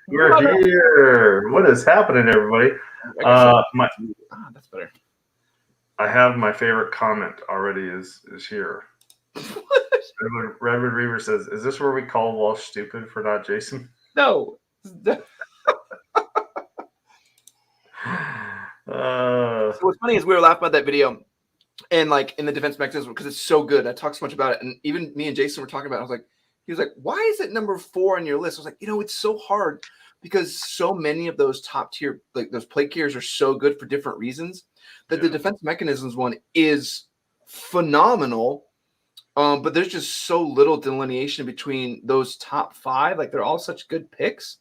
We're here. What is happening, everybody? That's better. I have my favorite comment already is here. Redwood Reaver says, "Is this where we call Walsh stupid for not Jason?" No. So what's funny is we were laughing about that video, and like in the defense mechanism because it's so good. I talk so much about it, and even me and Jason were talking about it. I was like, he was like, "Why is it number 4 on your list?" I was like, it's so hard because so many of those top tier, like those plate carriers, are so good for different reasons that the defense mechanisms one is phenomenal. But there's just so little delineation between those top 5. Like they're all such good picks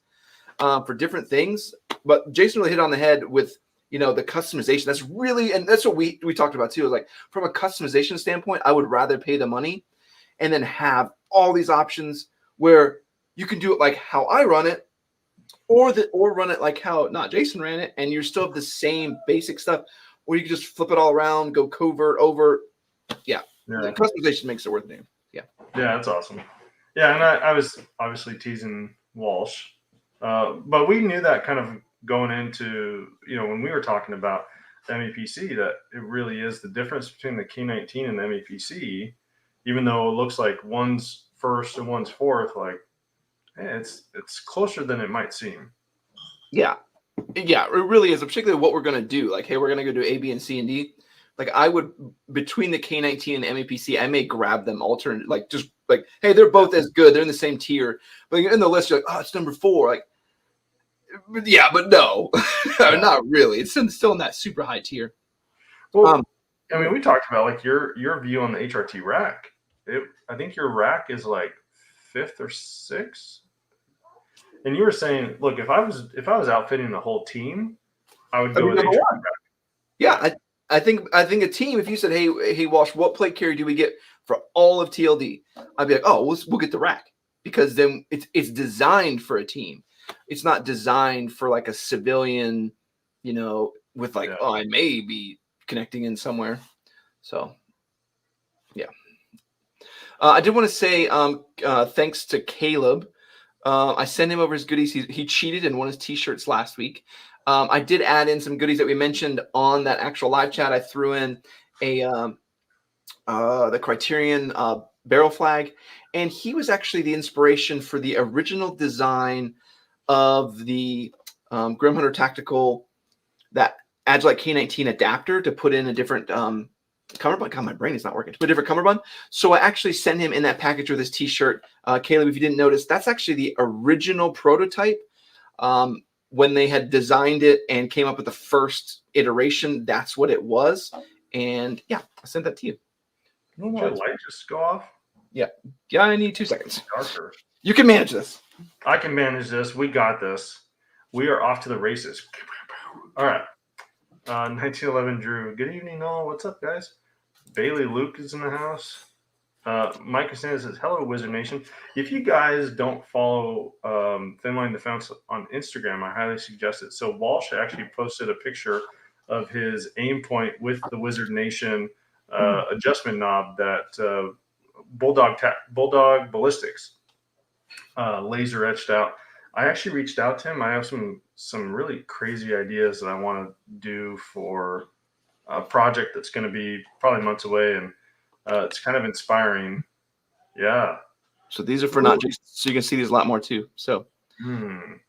for different things. But Jason really hit on the head with the customization. That's really, and that's what we talked about too. Is like from a customization standpoint, I would rather pay the money and then have all these options where you can do it like how I run it, or run it like how not Jason ran it, and you still have the same basic stuff, or you can just flip it all around, go covert, overt. Yeah. The customization makes it worth it. Yeah, that's awesome. Yeah, and I was obviously teasing Walsh, but we knew that kind of going into when we were talking about the MEPC that it really is the difference between the K19 and the MEPC. Even though it looks like one's first and one's fourth, like it's closer than it might seem. Yeah, it really is. Particularly what we're gonna do. Like, hey, we're gonna go do A, B, and C and D. Like I would between the K19 and MEPC, I may grab them alternate. Like just like, hey, they're both as good. They're in the same tier. But in the list, you're like, oh, it's number 4. Like, yeah, but no, not really. It's still in that super high tier. Well, I mean, we talked about like your view on the HRT rack. I think your rack is like 5th or 6th. And you were saying, look, if I was outfitting the whole team, I would go with HRT rack. Yeah, I think a team. If you said, hey, Walsh, what plate carrier do we get for all of TLD? I'd be like, oh, we'll get the rack because then it's designed for a team. It's not designed for like a civilian, with like, oh, I may be connecting in somewhere. So, yeah. I did want to say thanks to Caleb. I sent him over his goodies. He cheated and won his T-shirts last week. I did add in some goodies that we mentioned on that actual live chat. I threw in the Criterion barrel flag, and he was actually the inspiration for the original design of the Grim Hunter Tactical, that Agilite K19 adapter to put in a different cummerbund. God, my brain is not working. To put a different cummerbund. So I actually sent him in that package with this T-shirt. Caleb, if you didn't notice, that's actually the original prototype. When they had designed it and came up with the first iteration, that's what it was. And yeah, I sent that to you. Did your light just go off? Yeah, I need 2 seconds. Darker. You can manage this. I can manage this. We got this. We are off to the races. All right. 1911 Drew. Good evening, all. What's up, guys? Bailey Luke is in the house. Mike Cassandra says, hello, Wizard Nation. If you guys don't follow Thinline Defense on Instagram, I highly suggest it. So Walsh actually posted a picture of his aim point with the Wizard Nation adjustment knob that Bulldog Ballistics laser etched out. I actually reached out to him. I have some really crazy ideas that I want to do for a project that's going to be probably months away, and it's kind of inspiring. Yeah. So these are for not just so you can see these a lot more too. So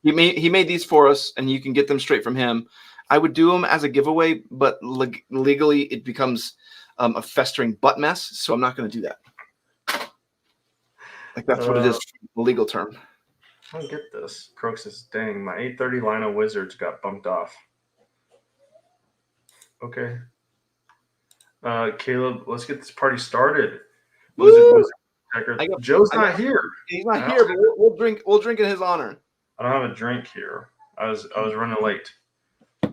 he made these for us, and you can get them straight from him. I would do them as a giveaway, but legally it becomes a festering butt mess. So I'm not going to do that. Like that's what it is, the legal term. I don't get this. Croak says, dang, my 830 Lino Wizards got bumped off. Okay. Caleb, let's get this party started. Wizard Joe's not here. He's not here, but we'll drink in his honor. I don't have a drink here. I was running late.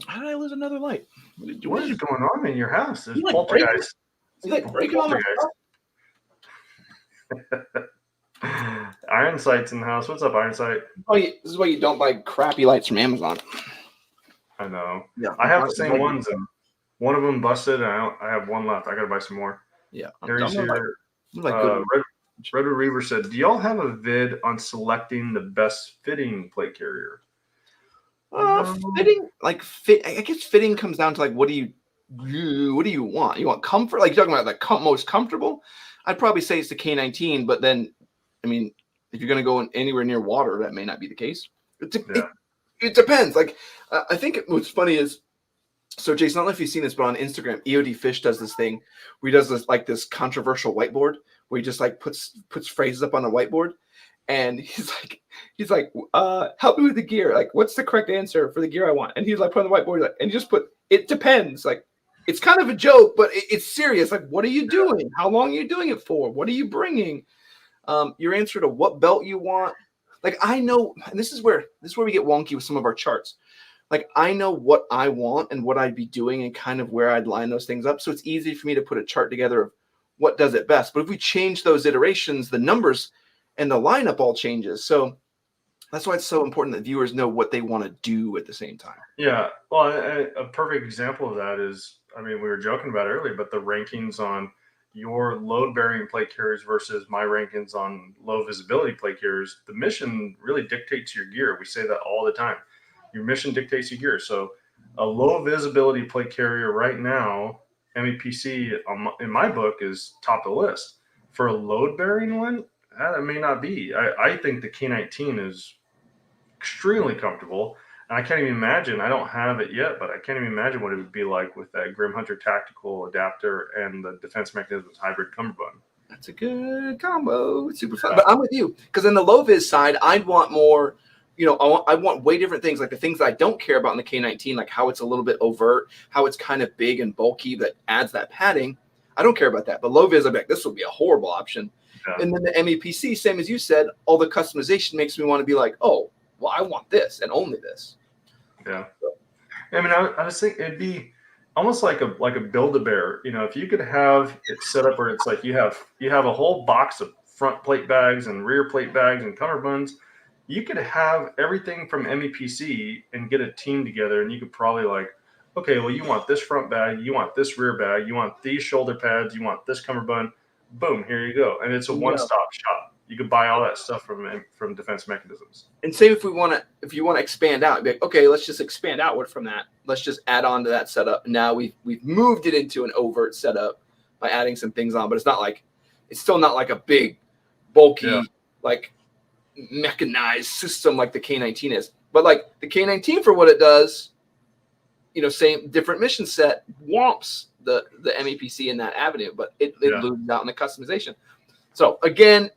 How did I lose another light? What is going on in your house? There's poltergeist. He's like breaking all my stuff. Iron Sight's in the house. What's up, Iron Sight? Oh, this is why you don't buy crappy lights from Amazon. I know. Yeah, I have the same ones, and one of them busted, and I have one left. I gotta buy some more. Yeah. Harry's here. Redwood Reaver said, do y'all have a vid on selecting the best fitting plate carrier? No. Fitting, like fit. I guess fitting comes down to like what do you want? You want comfort? Like you're talking about the most comfortable? I'd probably say it's the K19, but then, I mean, if you're going to go anywhere near water, that may not be the case. It depends. Like I think what's funny is, so Jason, I don't know if you've seen this, but on Instagram, EOD Fish does this thing where he does this controversial whiteboard where he just like puts phrases up on a whiteboard, and he's like, help me with the gear. Like, what's the correct answer for the gear I want? And he's like put on the whiteboard, and he just put, it depends. Like, it's kind of a joke, but it's serious. Like, what are you doing? How long are you doing it for? What are you bringing? Your answer to what belt you want. Like, I know, and this is where we get wonky with some of our charts. Like, I know what I want and what I'd be doing and kind of where I'd line those things up. So it's easy for me to put a chart together of what does it best. But if we change those iterations, the numbers and the lineup all changes. So that's why it's so important that viewers know what they want to do at the same time. Yeah. Well, a perfect example of that is, I mean, we were joking about it earlier, but the rankings on your load-bearing plate carriers versus my rankings on low-visibility plate carriers, the mission really dictates your gear. We say that all the time. Your mission dictates your gear. So a low-visibility plate carrier right now, MEPC, in my book, is top of the list. For a load-bearing one, that may not be. I think the K19 is extremely comfortable. And I can't even imagine, I don't have it yet, but I can't even imagine what it would be like with that Grim Hunter tactical adapter and the defense mechanisms hybrid cummerbund. That's a good combo. It's super fun. But I'm with you, because in the low vis side, I'd want more, I want way different things, like the things I don't care about in the K19, like how it's a little bit overt, how it's kind of big and bulky that adds that padding. I don't care about that. But low vis, I'm like, this would be a horrible option. Yeah. And then the MEPC, same as you said, all the customization makes me want to be like, oh, well, I want this and only this. Yeah. I mean, I was thinking it'd be almost like a Build-A-Bear. If you could have it set up where it's like you have a whole box of front plate bags and rear plate bags and cummerbunds, you could have everything from MEPC and get a team together, and you could probably like, okay, well, you want this front bag, you want this rear bag, you want these shoulder pads, you want this cummerbund. Boom, here you go. And it's a one-stop shop. You could buy all that stuff from Defense Mechanisms. And say if you want to expand out, be like, okay, let's just expand outward from that. Let's just add on to that setup. Now we've moved it into an overt setup by adding some things on, but it's still not like a big, bulky, like mechanized system like the K19 is. But like the K19 for what it does, same different mission set, whomps the MEPC in that avenue, but it loses out in the customization. So again,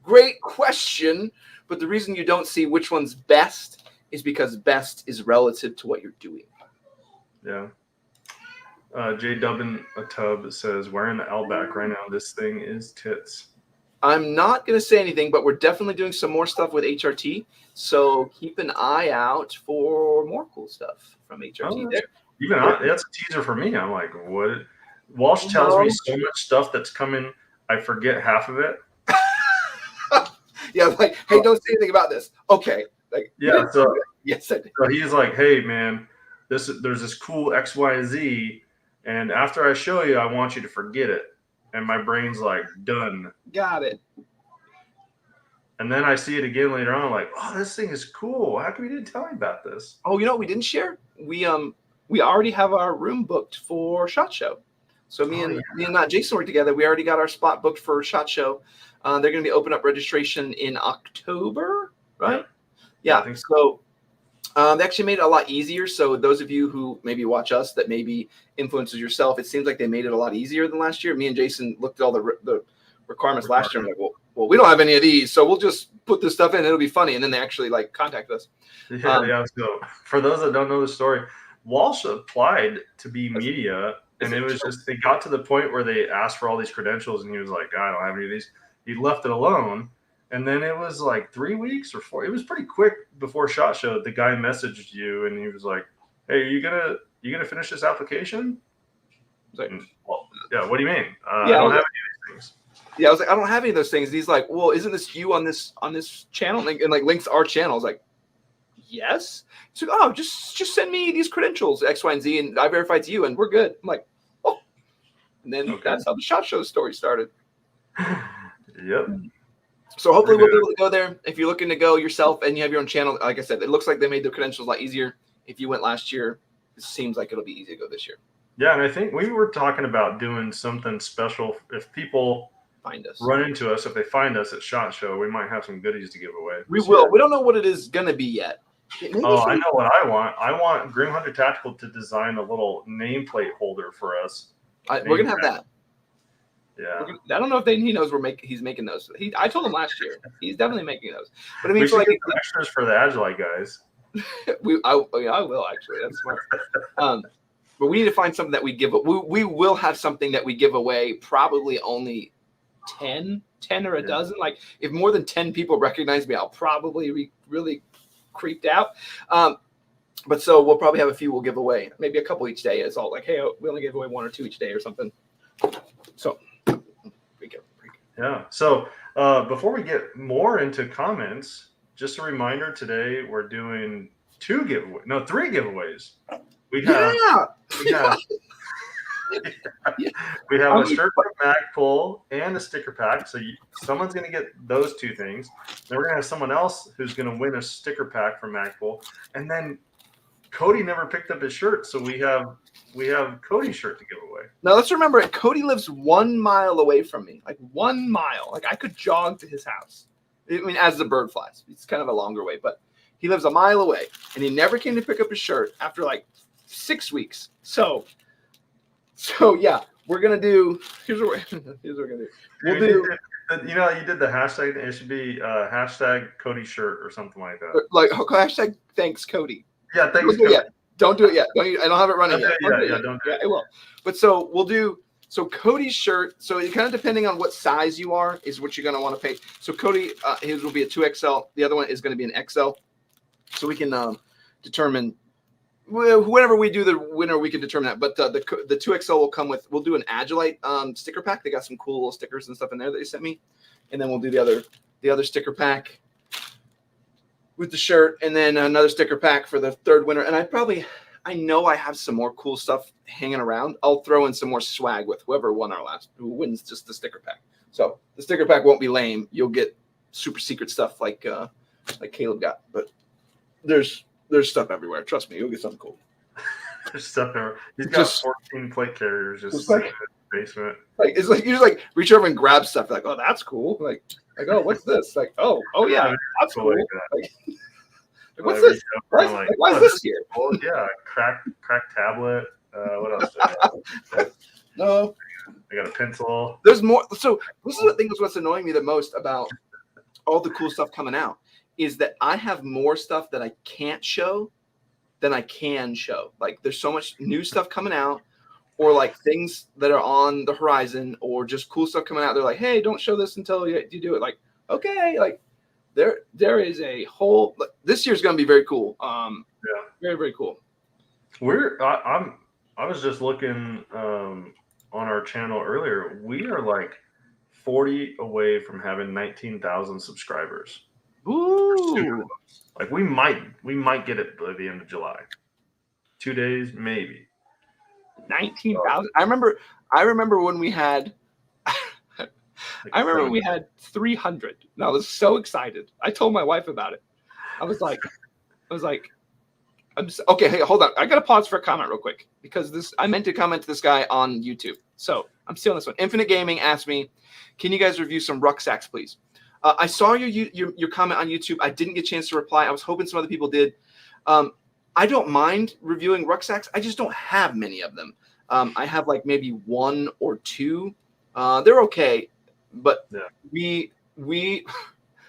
great question, but the reason you don't see which one's best is because best is relative to what you're doing. Yeah. J Dubbin a Tub says, wearing the L-back right now, this thing is tits. I'm not going to say anything, but we're definitely doing some more stuff with HRT. So keep an eye out for more cool stuff from HRT there. Even that's a teaser for me. I'm like, what? Walsh tells me so much stuff that's coming. I forget half of it. Yeah, like, hey, don't say anything about this. Okay. Like, yeah. So yes, I did. So he's like, hey, man, there's this cool X, Y, and Z, and after I show you, I want you to forget it. And my brain's like, done. Got it. And then I see it again later on, like, oh, this thing is cool. How come you didn't tell me about this? Oh, you know what we didn't share? We already have our room booked for SHOT Show. So me and Jason work together. We already got our spot booked for SHOT Show. They're going to be open up registration in October, right? Yeah. I think so. They actually made it a lot easier. So those of you who maybe watch us that maybe influencers yourself, it seems like they made it a lot easier than last year. Me and Jason looked at all the requirements last year. I'm like, well, we don't have any of these, so we'll just put this stuff in. It'll be funny. And then they actually like contacted us. Yeah. So for those that don't know the story, Walsh applied to be media, and it was just, it got to the point where they asked for all these credentials, and he was like, I don't have any of these. He left it alone. And then it was like 3 weeks or 4. It was pretty quick before SHOT Show. The guy messaged you, and he was like, hey, you gonna finish this application? I was like, well, yeah, what do you mean? I don't have any of these things. Yeah, I was like, I don't have any of those things. And he's like, well, isn't this you on this channel? And like links our channel. I was like, yes. He's like, oh, just send me these credentials, X, Y, and Z, and I verify it's you, and we're good. I'm like, oh. And then that's how the SHOT Show story started. Yep. So hopefully we'll be able to go there. If you're looking to go yourself and you have your own channel, like I said, it looks like they made the credentials a lot easier. If you went last year, it seems like it'll be easy to go this year. Yeah, and I think we were talking about doing something special. If people Find us, run into us, if they find us at SHOT Show, we might have some goodies to give away. We will. We don't know what it is going to be yet. I know what I want. I want Grim Hunter Tactical to design a little nameplate holder for us. We're going to have that. Yeah. I don't know if he knows he's making those. I told him last year. He's definitely making those. But I mean, we should get extras for the Agilite guys. I will actually. That's smart. But we need to find something that we give. We will have something that we give away. Probably only 10 or a dozen. Like if more than 10 people recognize me, I'll probably be really creeped out. But so we'll probably have a few we'll give away. Maybe a couple each day. It's all like, hey, we only give away 1 or 2 each day or something. So. Yeah. So before we get more into comments, just a reminder: today we're doing 3 giveaways. We have a shirt from Magpul and a sticker pack. So someone's going to get those 2 things. Then we're going to have someone else who's going to win a sticker pack from Magpul, and then Cody never picked up his shirt, so we have Cody's shirt to give away. Now let's remember, Cody lives 1 mile away from me, like 1 mile. Like I could jog to his house. I mean, as the bird flies, it's kind of a longer way, but he lives 1 mile away, and he never came to pick up his shirt after like 6 weeks. So yeah, we're gonna do. Here's what we're gonna do. We'll do. You did the hashtag. It should be hashtag Cody shirt or something like that. Like hashtag thanks Cody. Yeah, thanks. Don't do it yet. I don't have it running yet. Don't do it. It will. But so we'll do. So Cody's shirt. So it kind of depending on what size you are is what you're going to want to pay. So Cody, his will be a 2XL. The other one is going to be an XL. So we can determine whenever we do the winner, we can determine that. But the 2XL will come with. We'll do an Agilite sticker pack. They got some cool little stickers and stuff in there that they sent me, and then we'll do the other sticker pack with the shirt, and then another sticker pack for the 3rd winner. And I know I have some more cool stuff hanging around. I'll throw in some more swag with whoever who wins just the sticker pack. So the sticker pack won't be lame. You'll get super secret stuff like Caleb got, but there's stuff everywhere. Trust me, you'll get something cool. There's stuff everywhere. He's got 14 plate carriers just like, in the basement. Like it's like you just like reach over and grab stuff. Like, oh, that's cool. Like, oh, what's this? Like, oh yeah, that's cool. Like, what's this? Why is this here? Oh yeah, crack tablet. What else? No, I got a pencil. There's more. So this is the thing that's what's annoying me the most about all the cool stuff coming out is that I have more stuff that I can't show than I can show. Like there's so much new stuff coming out, or like things that are on the horizon, or just cool stuff coming out. They're like, hey, don't show this until you do it. Like, okay, like there is a whole. This year's going to be very cool. Very, very cool. I was just looking on our channel earlier. We are like 40 away from having 19,000 subscribers. Ooh. Like we might get it by the end of July. 2 days, maybe. 19,000. I remember when we had. I remember we had 300. And I was so excited. I told my wife about it. I was like, okay, hey, hold on. I got to pause for a comment real quick because I meant to comment to this guy on YouTube. So I'm stealing this one. Infinite Gaming asked me, can you guys review some rucksacks, please? I saw your comment on YouTube. I didn't get a chance to reply. I was hoping some other people did. I don't mind reviewing rucksacks. I just don't have many of them. I have like maybe 1 or 2. They're okay, but we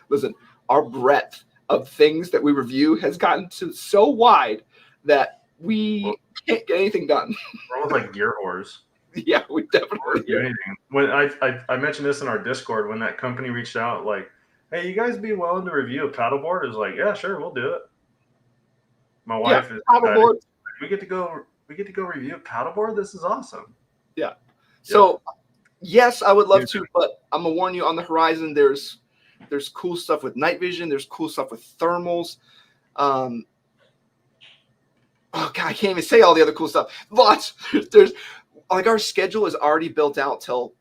listen. Our breadth of things that we review has gotten so wide that we can't get anything done. We're almost like gear whores. Yeah, we definitely do anything. When I mentioned this in our Discord, when that company reached out, like, hey, you guys be willing to review a paddleboard? It was like, yeah, sure, we'll do it. My wife is paddleboard. We get to go review a paddleboard. This is awesome. Yeah. So yes, I would love to, but I'm gonna warn you, on the horizon, there's cool stuff with night vision. There's cool stuff with thermals. Oh God, I can't even say all the other cool stuff. But there's like our schedule is already built out till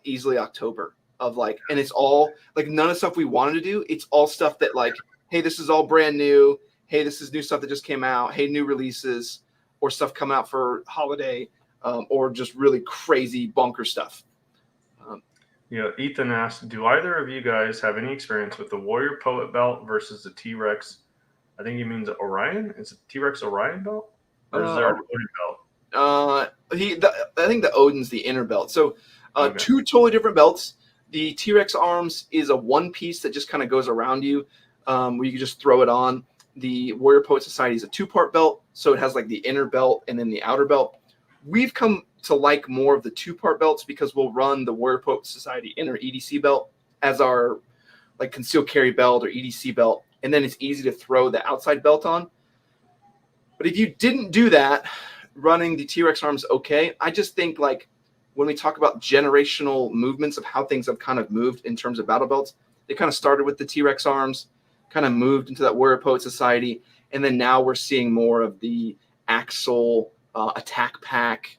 easily October of like, and it's all like none of the stuff we wanted to do. It's all stuff that like, hey, this is all brand new. Hey, this is new stuff that just came out. Hey, new releases or stuff coming out for holiday, or just really crazy bonker stuff. Ethan asked, do either of you guys have any experience with the Warrior Poet belt versus the T-Rex? I think he means Orion. Is it T-Rex Orion belt? Or is there an Odin belt? I think the Odin's the inner belt. So Okay. two totally different belts. The T-Rex arms is a one piece that just kind of goes around you, where you can just throw it on. The Warrior Poet Society is a 2-part belt, so it has like the inner belt and then the outer belt. We've come to like more of the 2-part belts because we'll run the Warrior Poet Society inner EDC belt as our like concealed carry belt or EDC belt, and then it's easy to throw the outside belt on. But if you didn't do that, running the T-Rex arms, okay. I just think like when we talk about generational movements of how things have kind of moved in terms of battle belts, they kind of started with the T-Rex arms, kind of moved into that Warrior Poet Society, and then now we're seeing more of the Axel attack pack,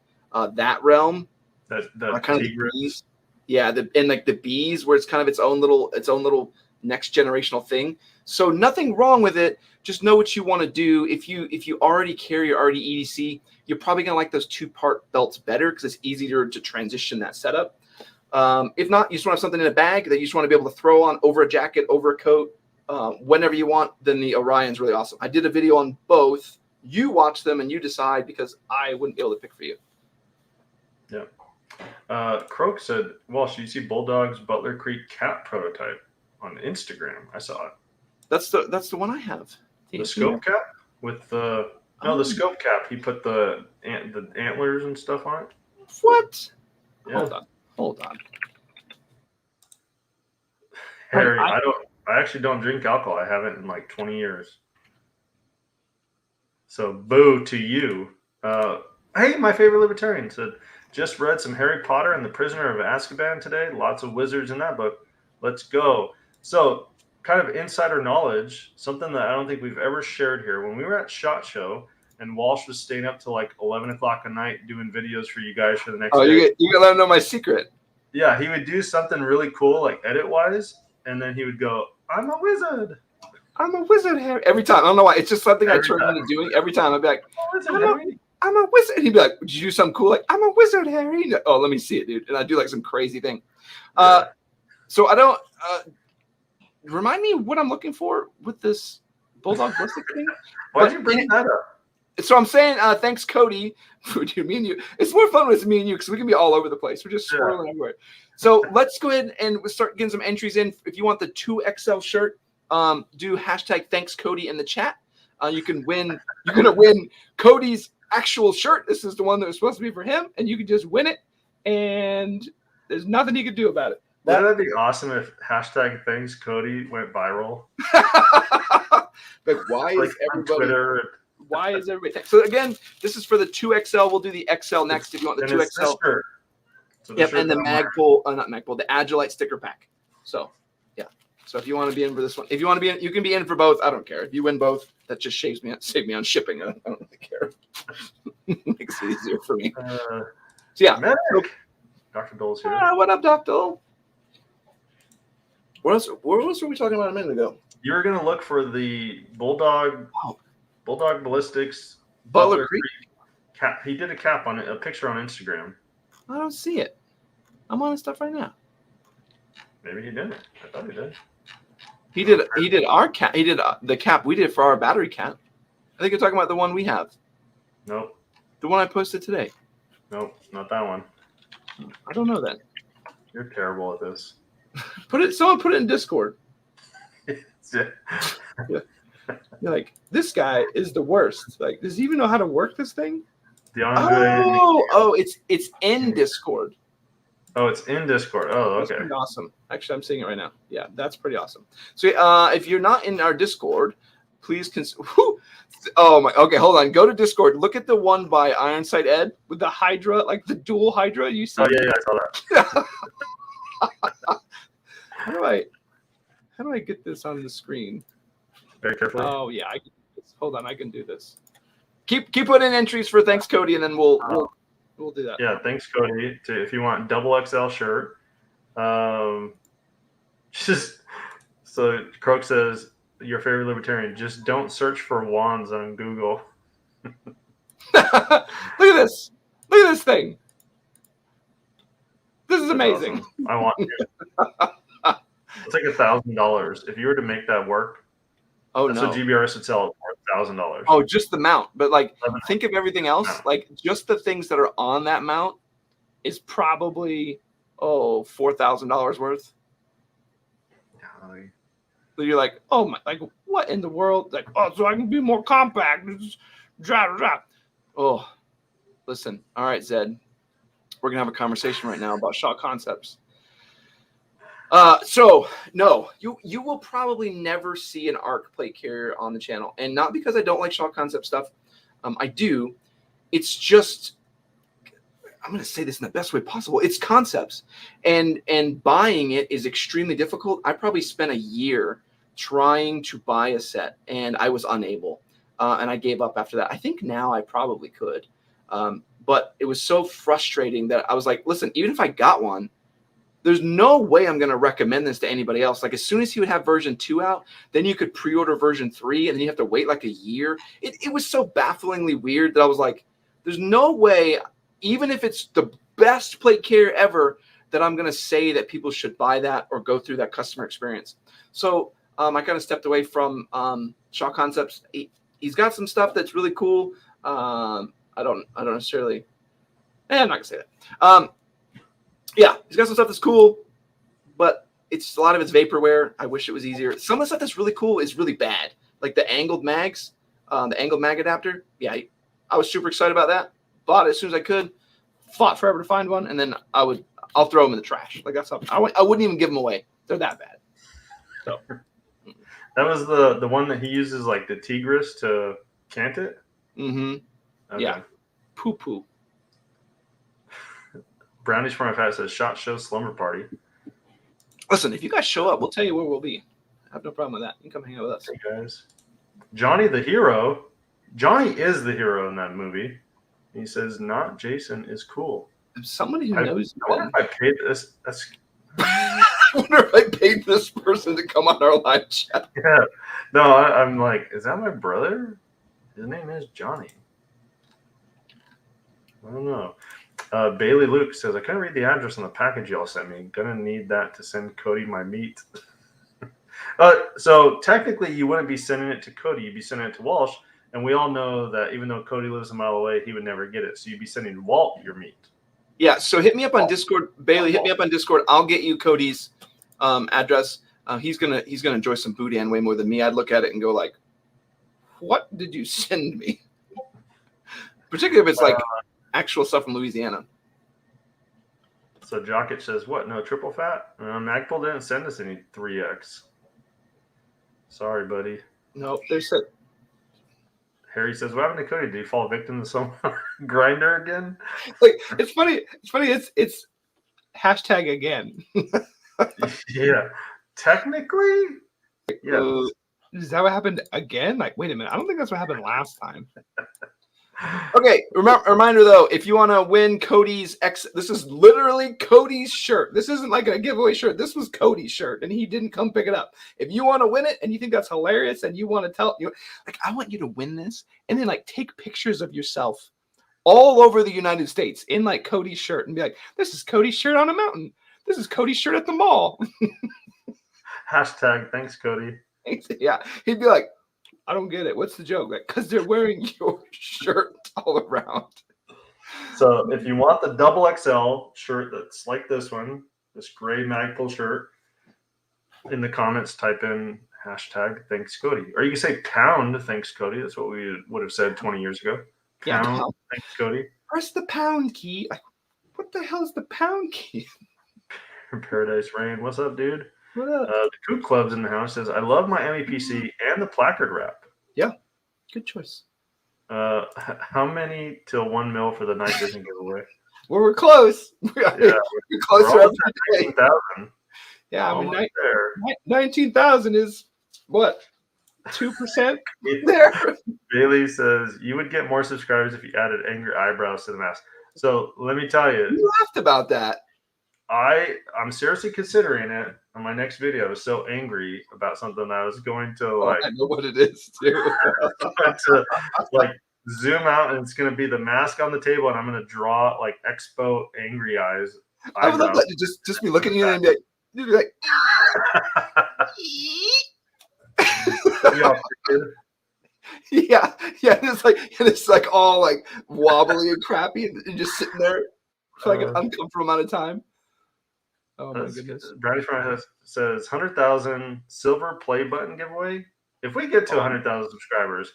that realm. That kind of the bees. Yeah, and like the bees, where it's kind of its own little next generational thing. So nothing wrong with it. Just know what you want to do. If you already carry your already EDC, you're probably gonna like those 2-part belts better because it's easier to transition that setup. If not, you just want to have something in a bag that you just want to be able to throw on over a jacket, over a coat, whenever you want. Then the Orion's really awesome. I did a video on both. You watch them and you decide because I wouldn't be able to pick for you. Yeah. Croak said, Walsh, you see Bulldog's Butler Creek cap prototype on Instagram? I saw it. That's the one I have. The scope cap with the the scope cap. He put the antlers and stuff on it. What? Yeah. Hold on. Harry, I actually don't drink alcohol. I haven't in like 20 years. So boo to you. Hey, my favorite libertarian said, just read some Harry Potter and the Prisoner of Azkaban today. Lots of wizards in that book. Let's go. So kind of insider knowledge, something that I don't think we've ever shared here. When we were at SHOT Show and Walsh was staying up till like 11 o'clock at night doing videos for you guys for the next day. You gotta let him know my secret. Yeah, he would do something really cool, like edit-wise, and then he would go, I'm a wizard. I'm a wizard, Harry. Every time. I don't know why. It's just something I turned into doing. Every time I'd be like, I'm a wizard. He'd be like, did you do something cool? Like, I'm a wizard, Harry. Like, oh, let me see it, dude. And I do like some crazy thing. So I don't remind me what I'm looking for with this Bulldog ballistic thing. Why'd you bring that up? So I'm saying thanks, Cody. Me and you. It's more fun with me and you because we can be all over the place. We're just swirling everywhere. So let's go ahead and start getting some entries in. If you want the 2XL shirt, do hashtag thanks Cody in the chat. You can win. You're gonna win Cody's actual shirt. This is the one that was supposed to be for him, and you can just win it. And there's nothing you can do about it. That'd be awesome if hashtag thanks Cody went viral. Like why is everybody? Twitter. Why is everybody? So again, this is for the 2XL. We'll do the XL next if you want the 2XL. So yep, and the Magpul, not Magpul, the Agilite sticker pack. So yeah. So if you want to be in for this one, if you want to be in, you can be in for both. I don't care. If you win both, that just save me on shipping. I don't really care. Makes it easier for me. So yeah. Dr. Dole's here. What up, Dr. Dole? What else were we talking about a minute ago? You were gonna look for the Bulldog Ballistics Butler Creek cap. He did a cap on it, a picture on Instagram. I don't see it. I'm on his stuff right now. Maybe he didn't. I thought he did. He did our cap. He did the cap we did for our battery cap. I think you're talking about the one we have. Nope. The one I posted today. Nope, not that one. I don't know that. You're terrible at this. Someone put it in Discord. Yeah. You're like, this guy is the worst. Like, does he even know how to work this thing? It's in Discord. Oh, it's in Discord. Oh, okay. That's pretty awesome. Actually, I'm seeing it right now. Yeah, that's pretty awesome. So, if you're not in our Discord, please oh my. Okay, hold on. Go to Discord. Look at the one by Ironside Ed with the Hydra, like the dual Hydra. You see? Oh yeah, I saw that. How do I get this on the screen? Very carefully. Oh yeah, I can do this. Hold on, I can do this. Keep putting in entries for thanks Cody, and then we'll do that. Yeah, thanks Cody. If you want double XL shirt, Just so Croak says, your favorite libertarian, just don't search for wands on Google. Look at this. Look at this thing. This is That's amazing. awesome. I want to. It's like $1,000. If you were to make that work, Oh that's no. what GBRS would sell it for, $1,000. Oh, just the mount. But like, think of everything else. Like, just the things that are on that mount is probably $4,000 worth. So you're like, oh my, like what in the world? Like, oh, so I can be more compact. Oh, listen. All right, Zed. We're gonna have a conversation right now about shot concepts. So no, you will probably never see an ARC plate carrier on the channel, and not because I don't like shot concept stuff. I do. It's just, I'm going to say this in the best way possible. It's concepts, and buying it is extremely difficult. I probably spent a year trying to buy a set, and I was unable, and I gave up after that. I think now I probably could, but it was so frustrating that I was like, listen, even if I got one, there's no way I'm going to recommend this to anybody else. Like, as soon as he would have version 2 out, then you could pre-order version 3, and then you have to wait like a year. It was so bafflingly weird that I was like, there's no way, even if it's the best plate carrier ever, that I'm going to say that people should buy that or go through that customer experience. So I kind of stepped away from Shot Concepts. He's got some stuff that's really cool. I don't necessarily, I'm not going to say that. Yeah, he's got some stuff that's cool, but it's a lot of it's vaporware. I wish it was easier. Some of the stuff that's really cool is really bad, like the angled mags, the angled mag adapter. Yeah, I was super excited about that. Bought it as soon as I could. Fought forever to find one, and then I'll throw them in the trash. Like, that's something I wouldn't even give them away. They're that bad. So that was the one that he uses, like the Tigris to cant it. Mm-hmm. Okay. Yeah. Poo poo. Brownish for my fat says shot show slumber party. Listen, if you guys show up, we'll tell you where we'll be. I have no problem with that. You can come hang out with us. Hey guys. Johnny the hero. Johnny is the hero in that movie. He says, not Jason is cool. Somebody who knows. I wonder if I paid this. I wonder if I paid this person to come on our live chat. Yeah. No, I'm like, is that my brother? His name is Johnny. I don't know. Bailey Luke says, I couldn't read the address on the package y'all sent me. Gonna need that to send Cody my meat. So technically you wouldn't be sending it to Cody. You'd be sending it to Walsh. And we all know that even though Cody lives a mile away, he would never get it. So you'd be sending Walt your meat. Yeah, so hit me up on Discord. Bailey, hit me up on Discord. I'll get you Cody's address. He's gonna enjoy some boudin way more than me. I'd look at it and go like, what did you send me? Particularly if it's like actual stuff from Louisiana. So Jokic says, what? No triple fat? Magpul didn't send us any 3X. Sorry, buddy. No, they said. Harry says, what happened to Cody? Did he fall victim to some grinder again? Like, it's funny. It's hashtag again. Yeah. Technically, yeah. Is that what happened again? Like, wait a minute. I don't think that's what happened last time. Okay, reminder though, if you want to win Cody's this is literally Cody's shirt. This isn't like a giveaway shirt. This was Cody's shirt, and he didn't come pick it up. If you want to win it and you think that's hilarious, and you want to tell like, I want you to win this, and then like take pictures of yourself all over the United States in like Cody's shirt, and be like, this is Cody's shirt on a mountain. This is Cody's shirt at the mall. Hashtag thanks, Cody. Yeah, he'd be like, I don't get it. What's the joke? Like, because they're wearing your shirt all around. So if you want the double XL shirt that's like this one, this gray Magpul shirt, in the comments type in hashtag thanks Cody. Or you can say pound thanks Cody. That's what we would have said 20 years ago. Pound thanks Cody. Press the pound key. Like, what the hell is the pound key? Paradise Rain. What's up, dude? What up? The Coop Club's in the house. Says, I love my MEPC and the placard wrap. Yeah, good choice. How many till 1 mil for the night vision giveaway? Well, we're close. Yeah, we're closer. We're 19,000. Yeah, I mean, 19,000 is what? 2% there. Bailey says, you would get more subscribers if you added angry eyebrows to the mask. So let me tell you. You laughed about that. I'm seriously considering it on my next video. I was so angry about something that I was going to like I know what it is too. to like zoom out, and it's gonna be the mask on the table, and I'm gonna draw like Expo angry eyes. I would love that to just be looking at you and be like, you'd be like yeah, and it's like all like wobbly and crappy and just sitting there for like an uncomfortable amount of time. Oh my goodness. Brownie Fry says 100,000 silver play button giveaway. If we get to 100,000 subscribers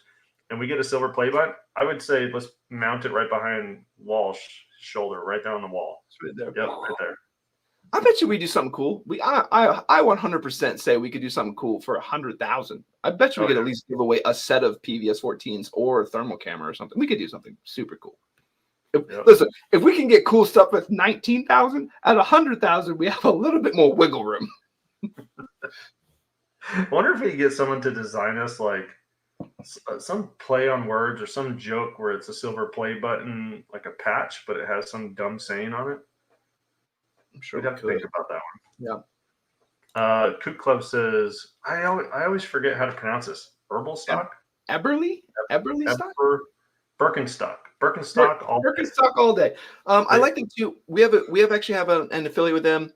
and we get a silver play button, I would say let's mount it right behind Walsh's shoulder, right there on the wall. It's right there. Yep, right there. I bet you we do something cool. I 100% say we could do something cool for 100,000. I bet you we could at least give away a set of PVS 14s or a thermal camera or something. We could do something super cool. Listen, if we can get cool stuff with 19,000, at 100,000, we have a little bit more wiggle room. I wonder if we could get someone to design us like some play on words or some joke where it's a silver play button, like a patch, but it has some dumb saying on it. I'm sure we'd have to think about that one. Yeah. Kook Club says, I always forget how to pronounce this. Herbal stock? Eberly stock? Birkenstock all day. I like them too. We actually have an affiliate with them.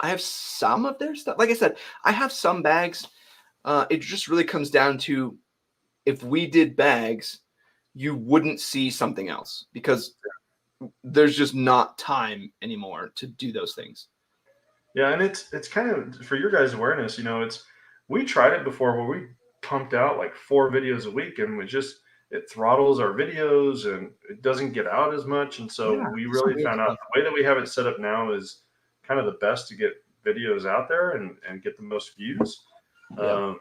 I have some of their stuff. Like I said, I have some bags. It just really comes down to if we did bags, you wouldn't see something else because there's just not time anymore to do those things. Yeah, and it's kind of for your guys' awareness, we tried it before where we pumped out like 4 videos a week, and it throttles our videos and it doesn't get out as much. And so we really found out the way that we have it set up now is kind of the best to get videos out there and get the most views. So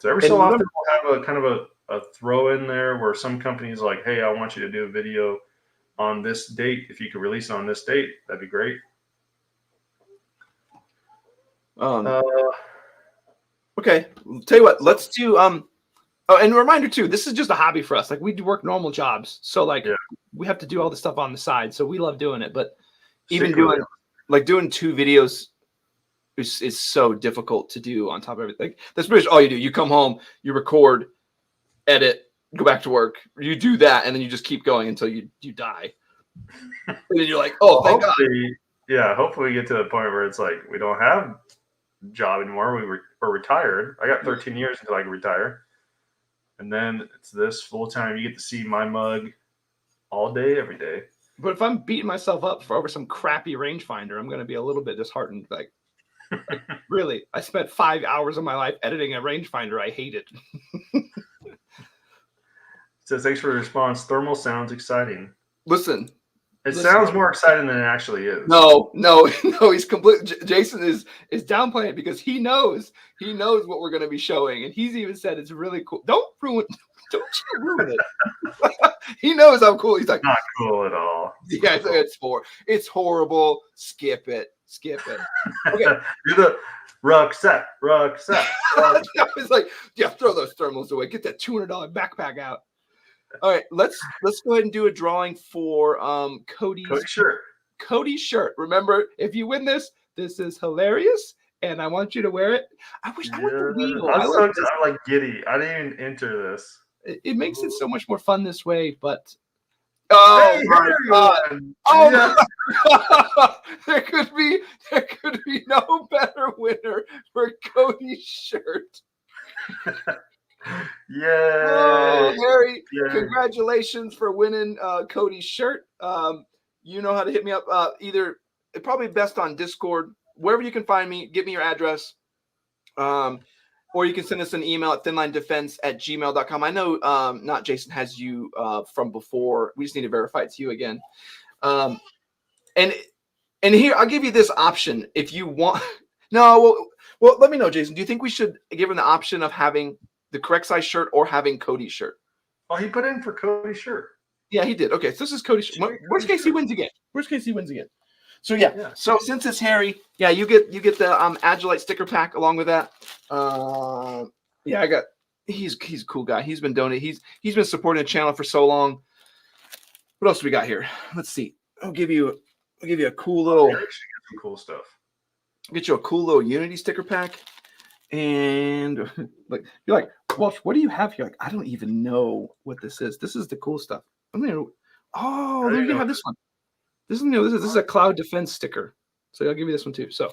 every so often we'll have a kind of a throw in there where some companies like, hey, I want you to do a video on this date. If you could release it on this date, that'd be great. Okay, tell you what, let's do and a reminder too, this is just a hobby for us. Like we do work normal jobs, so like we have to do all this stuff on the side, so we love doing it. But even doing 2 videos is so difficult to do on top of everything. Like, that's pretty much all you do. You come home, you record, edit, go back to work, you do that, and then you just keep going until you die. And then you're like, oh, thank God. Yeah, hopefully we get to the point where it's like we don't have a job anymore. We're retired. I got 13 years until I can retire. And then it's this full time. You get to see my mug all day, every day. But if I'm beating myself up over some crappy rangefinder, I'm going to be a little bit disheartened. Like really, I spent 5 hours of my life editing a rangefinder. I hate it. Says, thanks for the response. Thermal sounds exciting. Listen. It sounds more exciting than it actually is. No. He's completely. Jason is downplaying it because he knows what we're going to be showing, and he's even said it's really cool. Don't you ruin it. He knows how cool. He's like, not cool at all. Yeah, it's horrible. Skip it. Okay, do the rucksack. It's like, throw those thermals away. Get that $200 backpack out. All right, let's go ahead and do a drawing for Cody's shirt. Remember, if you win this is hilarious, and I want you to wear it. I wish I went to Weagle. I'm like giddy. I didn't even enter this. It makes it so much more fun this way, but my God! My God! There could be no better winner for Cody's shirt. Yeah. Oh, Harry, congratulations for winning Cody's shirt. You know how to hit me up. Either probably best on Discord, wherever you can find me, give me your address. Or you can send us an email at thinlinedefense@gmail.com. I know not Jason has you from before. We just need to verify it's you again. And here, I'll give you this option if you want. No, well, let me know, Jason. Do you think we should give him the option of having the correct size shirt or having Cody's shirt? Oh, he put in for Cody's shirt. Yeah, he did. Okay, so this is Cody's shirt. Worst case, he wins again. So yeah. So since it's Harry, you get the Agilite sticker pack along with that. I got. He's a cool guy. He's been donating. He's been supporting the channel for so long. What else do we got here? Let's see. I'll give you a cool little. some cool stuff. Get you a cool little Unity sticker pack. And like you're like, Walsh, what do you have here? Like, I don't even know what this is. This is the cool stuff. I'm gonna. Oh, there you have this one. This is a cloud defense sticker. So I'll give you this one too. So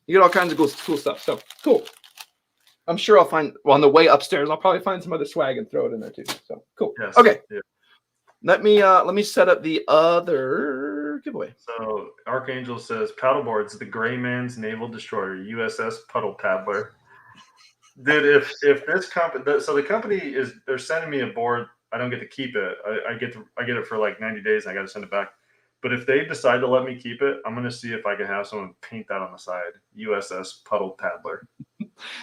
you get all kinds of cool stuff. So cool. I'm sure I'll find on the way upstairs. I'll probably find some other swag and throw it in there too. So cool. Yes. Okay. Yeah. Let me set up the other giveaway. So Archangel says paddleboards, the gray man's naval destroyer, USS Puddle Paddler. Dude, if this company, so the company they're sending me a board, I don't get to keep it. I get it for like 90 days. And I got to send it back. But if they decide to let me keep it, I'm gonna see if I can have someone paint that on the side. USS Puddle Paddler.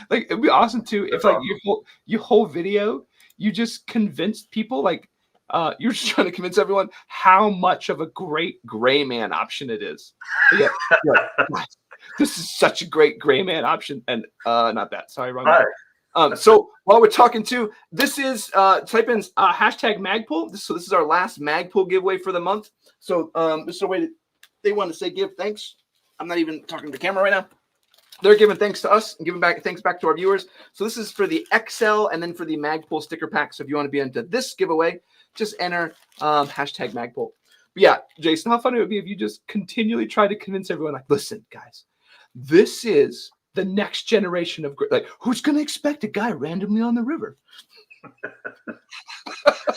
Like it'd be awesome too if like your whole video you just convinced people like you're just trying to convince everyone how much of a great gray man option it is. Yeah, this is such a great gray man option, and not that. Sorry, wrong. So while we're talking too, this is type in hashtag Magpool. So this is our last Magpool giveaway for the month. So this is a way they want to say give thanks. I'm not even talking to the camera right now. They're giving thanks to us and giving thanks back to our viewers. So this is for the XL and then for the Magpool sticker pack. So if you want to be into this giveaway, just enter hashtag Magpool. But yeah, Jason, how funny it would be if you just continually try to convince everyone, like, listen, guys, this is the next generation of like, who's going to expect a guy randomly on the river?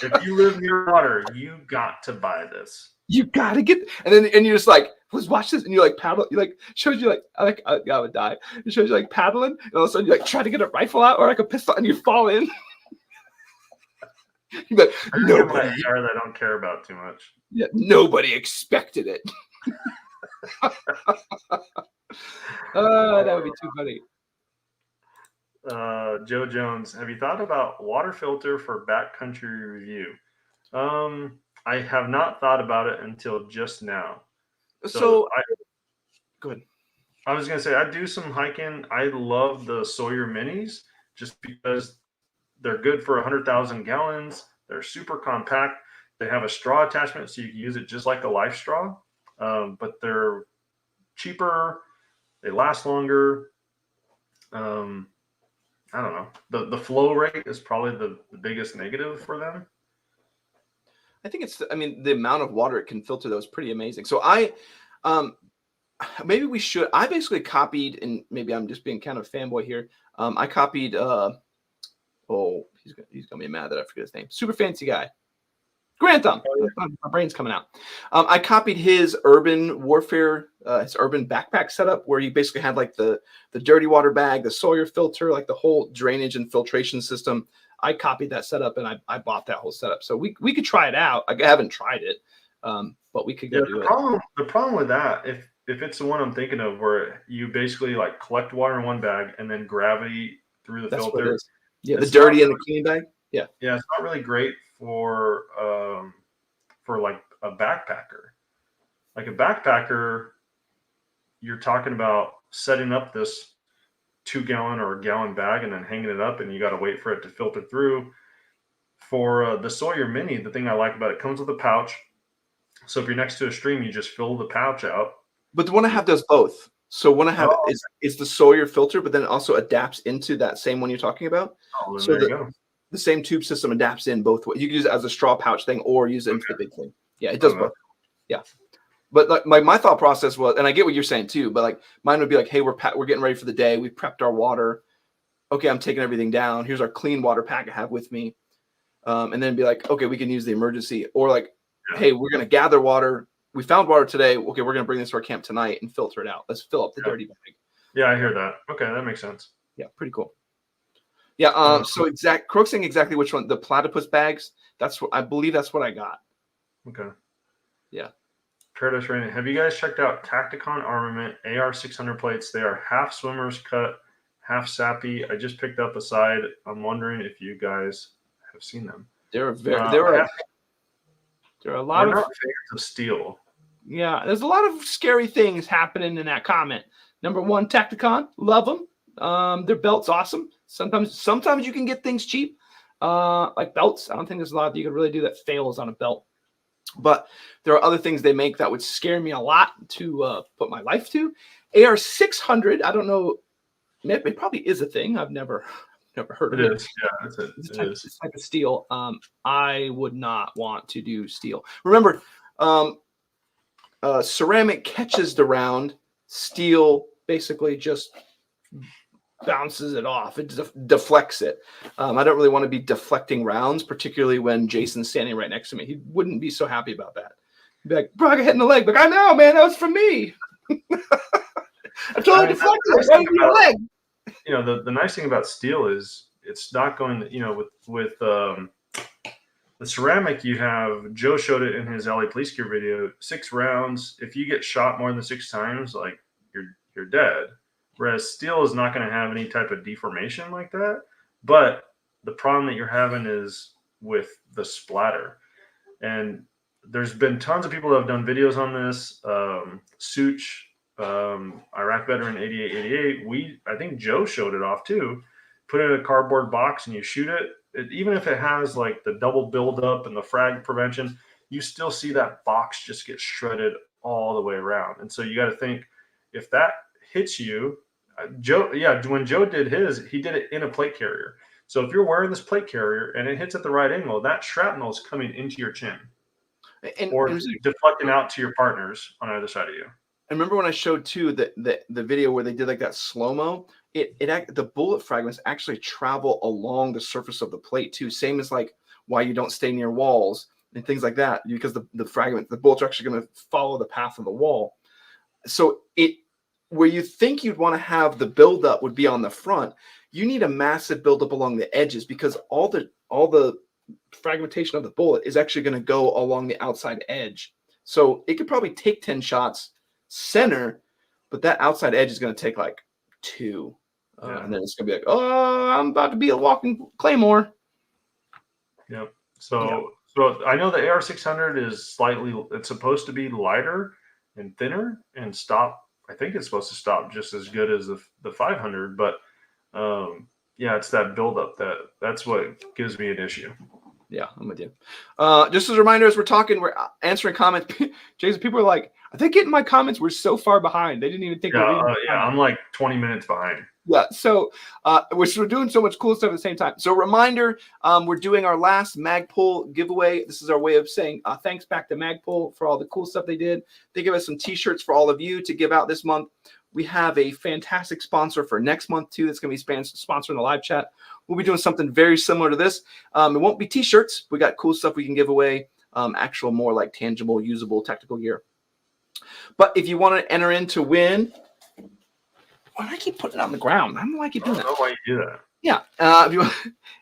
If you live near water, you got to buy this. You gotta get, and you're just like, let's watch this, and you like paddle, you like shows you like I would die. It shows you like paddling, and all of a sudden you like try to get a rifle out or like a pistol, and you fall in. You're like, nobody. That I don't care about too much. Yeah, nobody expected it. That would be too funny. Joe Jones, have you thought about water filter for backcountry review? I have not thought about it until just now. So good. I was going to say, I do some hiking. I love the Sawyer minis just because they're good for 100,000 gallons. They're super compact. They have a straw attachment, so you can use it just like a life straw. But they're cheaper. They last longer. I don't know. The flow rate is probably the biggest negative for them. I think the amount of water it can filter though is pretty amazing. So maybe we should. I basically copied, and maybe I'm just being kind of fanboy here. I copied. He's gonna be mad that I forget his name. Super fancy guy, Grant Thumb. My brain's coming out. I copied his urban warfare, his urban backpack setup, where he basically had like the dirty water bag, the Sawyer filter, like the whole drainage and filtration system. I copied that setup and I bought that whole setup. So we could try it out. I haven't tried it, but we could go do it. The problem with that, if it's the one I'm thinking of, where you basically like collect water in one bag and then gravity through the filter. Yeah, the dirty and the clean bag. Yeah. Yeah, it's not really great for like a backpacker. Like a backpacker, you're talking about setting up this 2-gallon or a gallon bag and then hanging it up, and you got to wait for it to filter through. For the Sawyer Mini, the thing I like about it comes with a pouch. So if you're next to a stream, you just fill the pouch out. But the one I have does both. So one I have is the Sawyer filter, but then it also adapts into that same one you're talking about. Oh, then so there you go. The same tube system adapts in both ways. You can use it as a straw pouch thing or use it into the big thing. Yeah, it does both. Yeah. But like my thought process was, and I get what you're saying too, but like mine would be like, hey, we're getting ready for the day. We've prepped our water. Okay, I'm taking everything down. Here's our clean water pack I have with me. And then be like, okay, we can use the emergency. Or like, hey, we're going to gather water. We found water today. Okay, we're going to bring this to our camp tonight and filter it out. Let's fill up the dirty bag. Yeah, I hear that. Okay, that makes sense. Yeah, pretty cool. Yeah, so Crook's saying exactly which one. The platypus bags, I believe that's what I got. Okay. Yeah. Paradise Rain, have you guys checked out Tacticon Armament AR 600 plates? They are half swimmer's cut, half sappy. I just picked up a side. I'm wondering if you guys have seen them. There are a lot of fans of steel. Yeah, there's a lot of scary things happening in that comment. Number one, Tacticon, love them. Their belt's awesome. Sometimes you can get things cheap, like belts. I don't think there's a lot that you can really do that fails on a belt. But there are other things they make that would scare me a lot to put my life to. AR-600, I don't know, it probably is a thing. I've never heard of it. It is, yeah, that's it. It's It is. this type of steel. I would not want to do steel. Remember, ceramic catches the round. Steel basically just bounces it off. It deflects it. I don't really want to be deflecting rounds, particularly when Jason's standing right next to me. He wouldn't be so happy about that. He'd be like, bro, I got hit in the leg. Like, I know, man, that was from me. I totally deflected it right in your leg. You know, the nice thing about steel is it's not going to, you know, with the ceramic, you have, Joe showed it in his LA Police Gear video, 6 rounds. If you get shot more than 6 times, like you're dead. Whereas steel is not going to have any type of deformation like that. But the problem that you're having is with the splatter. And there's been tons of people that have done videos on this. Such, Iraq veteran 8888. I think Joe showed it off too. Put it in a cardboard box and you shoot it. Even if it has like the double buildup and the frag prevention, you still see that box just get shredded all the way around. And so you got to think, if that hits you, Joe, yeah, when Joe did his, he did it in a plate carrier. So if you're wearing this plate carrier and it hits at the right angle, that shrapnel is coming into your chin or deflecting out to your partners on either side of you. I remember when I showed too the video where they did like that slow-mo, the bullet fragments actually travel along the surface of the plate too. Same as like why you don't stay near walls and things like that, because the bullets are actually going to follow the path of the wall. So where you think you'd want to have the buildup would be on the front, you need a massive buildup along the edges, because all the fragmentation of the bullet is actually going to go along the outside edge. So it could probably take 10 shots center, but that outside edge is going to take like 2. And then it's going to be like, oh, I'm about to be a walking claymore. Yep. So I know the AR-600 is it's supposed to be lighter and thinner and stop. I think it's supposed to stop just as good as the 500, but yeah, it's that buildup that's what gives me an issue. Yeah, I'm with you. Just as a reminder, as we're talking, we're answering comments. Jason, people are like, I think getting my comments were so far behind. They didn't even think. I'm like 20 minutes behind. Yeah, so we're doing so much cool stuff at the same time. So reminder, we're doing our last Magpul giveaway. This is our way of saying thanks back to Magpul for all the cool stuff they did. They give us some t-shirts for all of you to give out this month. We have a fantastic sponsor for next month too. That's going to be sponsoring the live chat. We'll be doing something very similar to this. It won't be t-shirts. We got cool stuff we can give away, actual more like tangible, usable tactical gear. But if you want to enter in to win, why do I keep putting it on the ground? I don't like you doing that. I don't know why you do that. Yeah.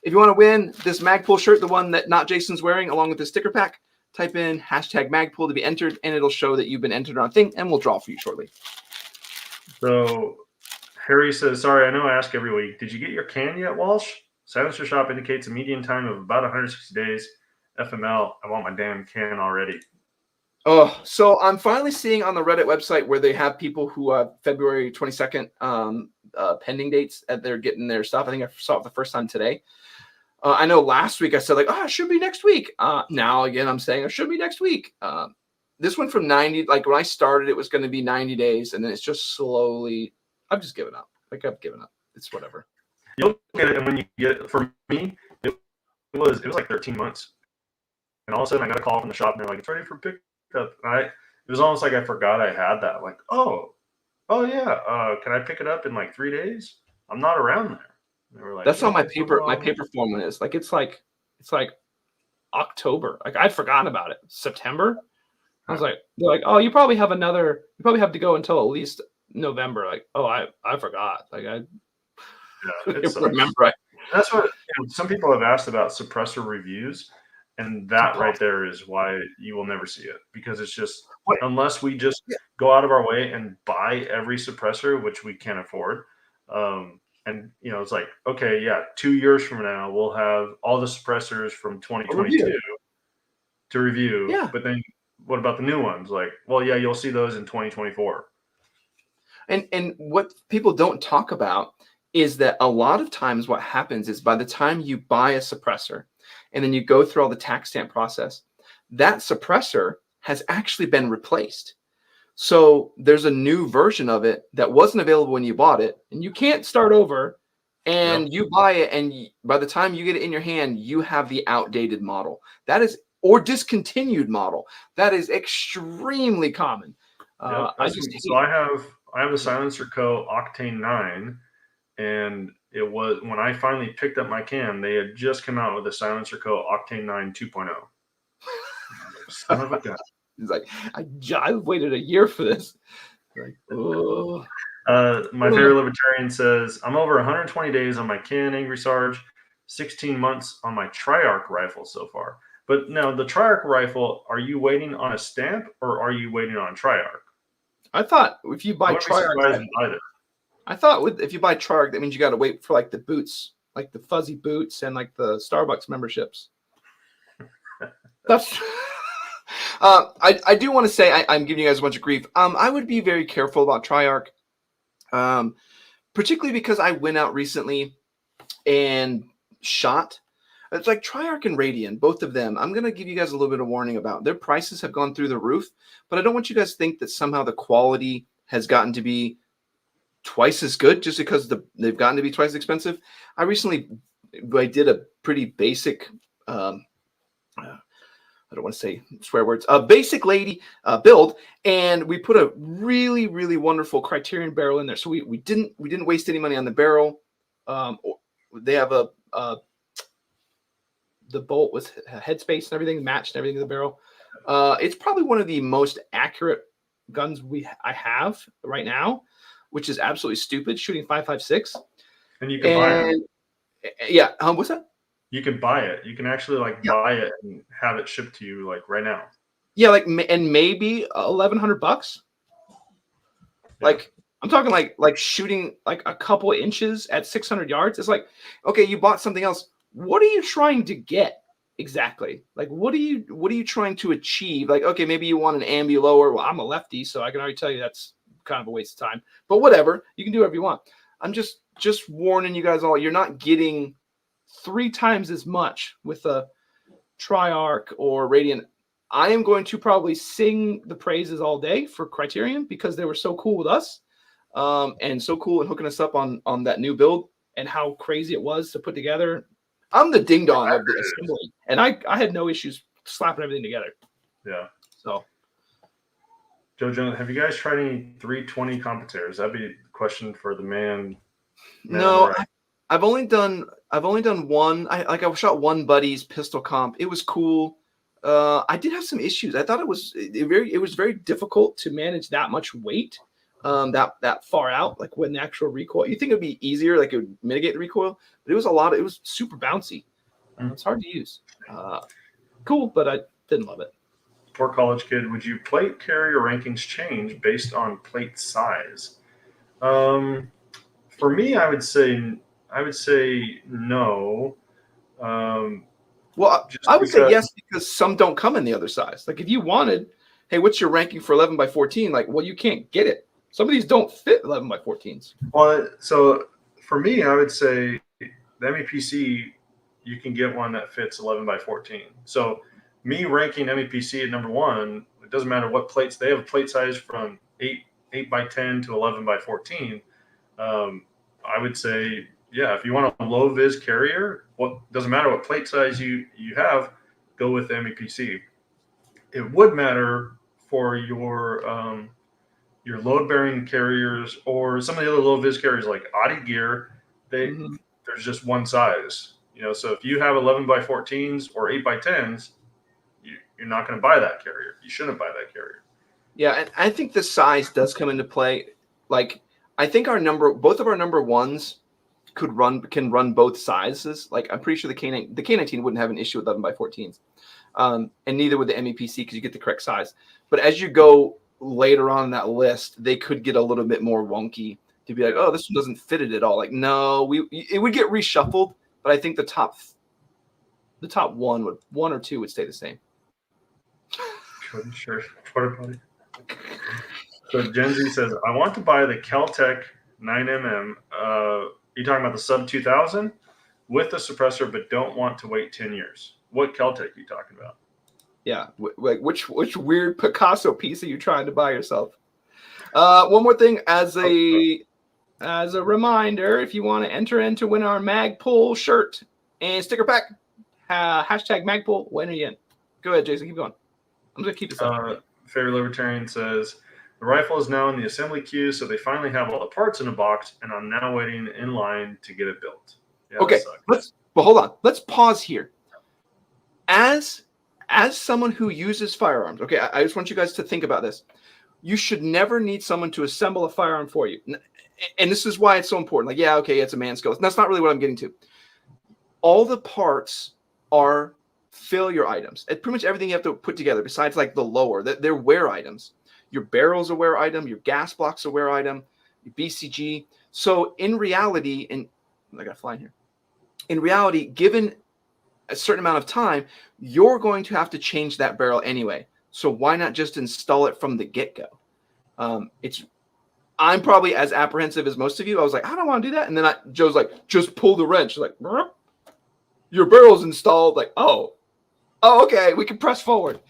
If you want to win this Magpul shirt, the one that not Jason's wearing, along with the sticker pack, type in #Magpul to be entered, and it'll show that you've been entered on a thing, and we'll draw for you shortly. So Harry says, sorry, I know I ask every week. Did you get your can yet, Walsh? Silencer Shop indicates a median time of about 160 days. FML, I want my damn can already. Oh, so I'm finally seeing on the Reddit website where they have people who have February 22nd pending dates that they're getting their stuff. I think I saw it the first time today. I know last week I said like, it should be next week. Now again, I'm saying it should be next week. This went from 90, like when I started, it was going to be 90 days, and then it's just slowly, I've just given up. Like I've given up. It's whatever. You'll get it, and when you get it, for me, it was like 13 months. And all of a sudden I got a call from the shop, and they're like, it's ready for pickup. It was almost like I forgot I had that. Like, oh yeah, can I pick it up in like 3 days? I'm not around there. They were like, that's how my paper form is. Like it's like October. Like I'd forgotten about it. September. I was like, they're like, oh, you probably have to go until at least November. Like, oh, I forgot. Like I remember. That's what some people have asked about suppressor reviews. And that right there is why you will never see it, because it's just unless we just go out of our way and buy every suppressor, which we can't afford. And it's like, okay, yeah, 2 years from now we'll have all the suppressors from 2022 to review. Yeah. But then what about the new ones? Like, well, yeah, you'll see those in 2024. And what people don't talk about is that a lot of times what happens is by the time you buy a suppressor and then you go through all the tax stamp process, that suppressor has actually been replaced. So there's a new version of it that wasn't available when you bought it, and you can't start over. And you buy it, and by the time you get it in your hand, you have the outdated model. That is, or discontinued model. That is extremely common. I have a Silencer Co. Octane 9, and it was when I finally picked up my can, they had just come out with a Silencer Co. Octane 9 2.0. Son of a gun. He's like, I waited a year for this. Like, oh. My favorite libertarian says, I'm over 120 days on my can Angry Sarge, 16 months on my Triarch rifle so far. But now the Triarch rifle, are you waiting on a stamp or are you waiting on Triarch? I thought if you buy Triarch, I thought if you buy Triarch, that means you got to wait for like the boots, like the fuzzy boots and like the Starbucks memberships. That's. I do want to say I'm giving you guys a bunch of grief. I would be very careful about Triarch. Particularly because I went out recently and shot. It's like Triarch and Radian, both of them. I'm going to give you guys a little bit of warning about. Their prices have gone through the roof, but I don't want you guys to think that somehow the quality has gotten to be twice as good just because they've gotten to be twice as expensive. I did a pretty basic, I don't want to say swear words, basic lady build, and we put a really, really wonderful Criterion barrel in there. So we didn't waste any money on the barrel. They have the bolt with headspace and everything matched and everything in the barrel. It's probably one of the most accurate guns I have right now, which is absolutely stupid, shooting 5.56. And you can buy it. Yeah, what's that? You can buy it. You can actually buy it and have it shipped to you like right now. Yeah, and maybe $1,100. Yeah. Like I'm talking like shooting like a couple of inches at 600 yards. It's like, okay, you bought something else. What are you trying to get exactly? Like, what are you trying to achieve? Like, okay, maybe you want an ambi lower. Well, I'm a lefty, so I can already tell you that's kind of a waste of time. But whatever, you can do whatever you want. I'm just warning you guys all. You're not getting 3 times as much with a Triarch or Radiant. I am going to probably sing the praises all day for Criterion because they were so cool with us and so cool in hooking us up on that new build and how crazy it was to put together. I'm the ding dong of the assembly, and I had no issues slapping everything together. Yeah. So, Joe Jones, have you guys tried any 320 competitors? That'd be a question for the man. No, I've only done one. I shot one buddy's pistol comp. It was cool. I did have some issues. I thought it was very difficult to manage that much weight, that far out. Like when the actual recoil, you think it'd be easier, like it would mitigate the recoil, but it was super bouncy. It's hard to use. Cool, but I didn't love it. Poor college kid. Would you plate carrier rankings change based on plate size? For me, I would say no. Well, I would say yes because some don't come in the other size. Like if you wanted, hey, what's your ranking for 11 by 14? Like, well, you can't get it. Some of these don't fit 11 by 14s. Well, so for me, I would say the MEPC, you can get one that fits 11 by 14. So me ranking MEPC at number 1, it doesn't matter what plates. They have a plate size from 8 by 10 to 11 by 14. I would say, yeah, if you want a low vis carrier, doesn't matter what plate size you have, go with the MEPC. It would matter for your load bearing carriers or some of the other low vis carriers like Audi Gear. There's just one size, So if you have 11 by 14s or 8 by 10s, you're not going to buy that carrier. You shouldn't buy that carrier. Yeah, and I think the size does come into play. Like I think both of our number ones can run both sizes. Like I'm pretty sure the K19 wouldn't have an issue with 11 by 14s, and neither would the MEPC because you get the correct size. But as you go later on in that list, they could get a little bit more wonky to be like, oh, this one doesn't fit it at all. Like no, it would get reshuffled. But I think the top one or two would stay the same. Sure. Porta potty. So Gen Z says, I want to buy the Kel-Tec 9mm. You're talking about the sub 2000 with the suppressor, but don't want to wait 10 years. What Kel-Tec are you talking about? Yeah, like which weird Picasso piece are you trying to buy yourself? One more thing, as a reminder, if you want to enter in to win our Magpul shirt and sticker pack, hashtag Magpul, when are you in? Go ahead, Jason, keep going. I'm gonna keep this up. Favorite Libertarian says the rifle is now in the assembly queue, so they finally have all the parts in a box, and I'm now waiting in line to get it built. Yeah, Okay, hold on. Let's pause here. As someone who uses firearms, okay, I just want you guys to think about this. You should never need someone to assemble a firearm for you. And this is why it's so important. Like, yeah, okay, it's a man's skill. That's not really what I'm getting to. All the parts are failure items. Pretty much everything you have to put together, besides like the lower, they're wear items. Your barrel's a wear item. Your gas block's a wear item. Your BCG. So in reality, and I got a fly in here. In reality, given a certain amount of time, you're going to have to change that barrel anyway. So why not just install it from the get-go? I'm probably as apprehensive as most of you. I was like, I don't want to do that. And then Joe's like, just pull the wrench. Like, your barrel's installed. Like, oh, okay, we can press forward.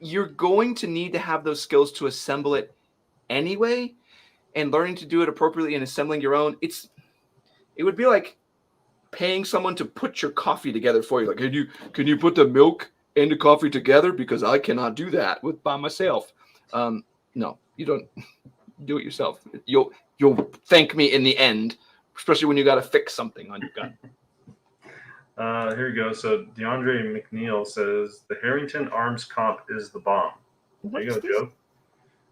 You're going to need to have those skills to assemble it anyway, and learning to do it appropriately and assembling your own. It would be like paying someone to put your coffee together for you. Like, can you put the milk and the coffee together? Because I cannot do that by myself. No, you don't do it yourself. You'll thank me in the end, especially when you got to fix something on your gun. Here you go. So DeAndre McNeil says the Harrington Arms Comp is the bomb. There you go, Joe.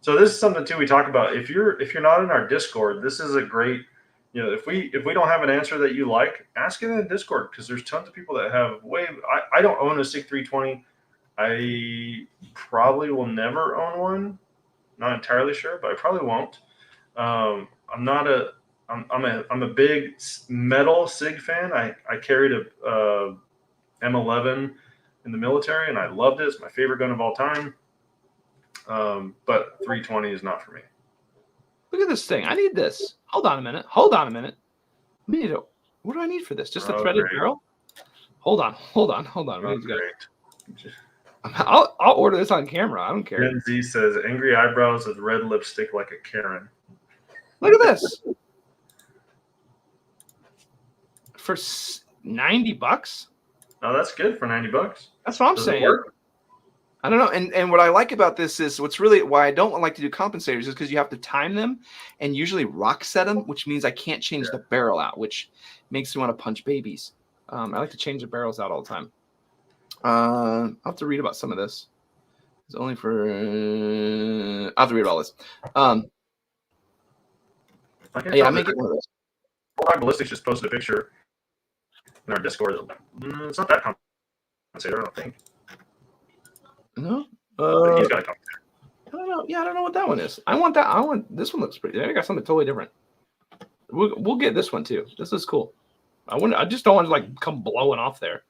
So this is something too we talk about. If you're not in our Discord, this is a great. If we don't have an answer that you like, ask it in the Discord, because there's tons of people that have I don't own a SIG 320. I probably will never own one. Not entirely sure, but I probably won't. I'm a big metal SIG fan. I carried a M11 in the military, and I loved it. It's my favorite gun of all time. But 320 is not for me. Look at this thing. I need this. Hold on a minute. What do I need for this? Just a threaded barrel? Hold on. I'll order this on camera. I don't care. Gen Z says angry eyebrows with red lipstick like a Karen. Look at this. For $90? Oh, that's good for $90. That's what I'm saying. I don't know. And what I like about this is why I don't like to do compensators is because you have to time them and usually rock set them, which means I can't change the barrel out, which makes me want to punch babies. I like to change the barrels out all the time. I'll have to read about some of this. It's only for I'll have to read all this. Yeah, I'm making one of those. Ballistics just posted a picture in our Discord. It's not that compensator, I don't think. No. He's got a compensator. I don't know. Yeah, I don't know what that one is. I want this one. Looks pretty. I got something totally different. We'll get this one too. This is cool. I just don't want to like come blowing off there.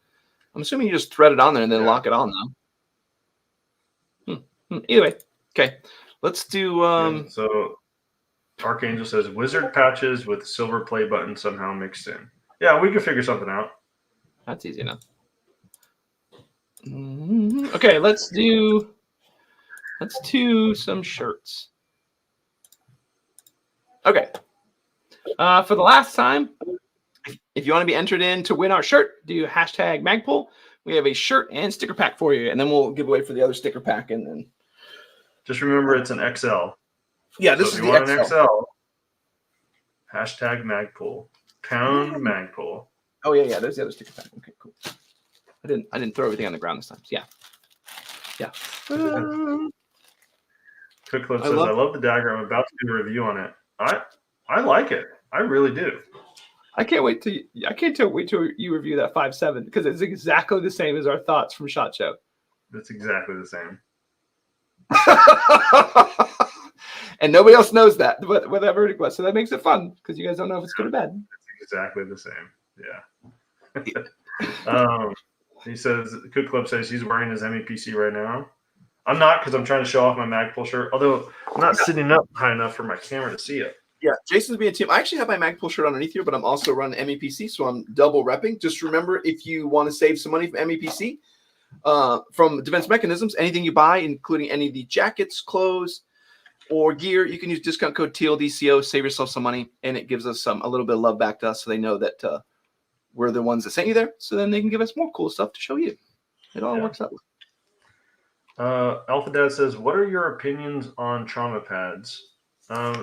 I'm assuming you just thread it on there and then lock it on though. Either way, okay. Let's do. So, Archangel says wizard patches with silver play button somehow mixed in. Yeah, we could figure something out. That's easy enough. Okay, let's do some shirts. Okay. For the last time, if you want to be entered in to win our shirt, do hashtag Magpul. We have a shirt and sticker pack for you, and then we'll give away for the other sticker pack. And then just remember it's an XL. Yeah, this is the XL. An XL. Hashtag Magpul. Pound Magpul. Oh yeah. There's the other sticker pack. Okay, cool. I didn't throw everything on the ground this time. So yeah. Quick Clip says, I love the dagger. I'm about to do a review on it. I like it. I really do. I can't wait till you review that 5.7 because it's exactly the same as our thoughts from SHOT Show. That's exactly the same. And nobody else knows that, what that verdict was. So that makes it fun because you guys don't know if it's good or bad. It's exactly the same. Yeah. He says, Cook Club says he's wearing his MEPC right now. I'm not, because I'm trying to show off my Magpul shirt, although I'm not sitting up high enough for my camera to see it. Yeah, Jason's being a team. I actually have my Magpul shirt underneath here, but I'm also running MEPC, so I'm double repping. Just remember, if you want to save some money from MEPC, from Defense Mechanisms. Anything you buy, including any of the jackets, clothes, or gear, you can use discount code TLDCO, save yourself some money, and it gives us a little bit of love back to us, so they know that we're the ones that sent you there, so then they can give us more cool stuff to show you. It all works out. Alpha Dad says, what are your opinions on trauma pads?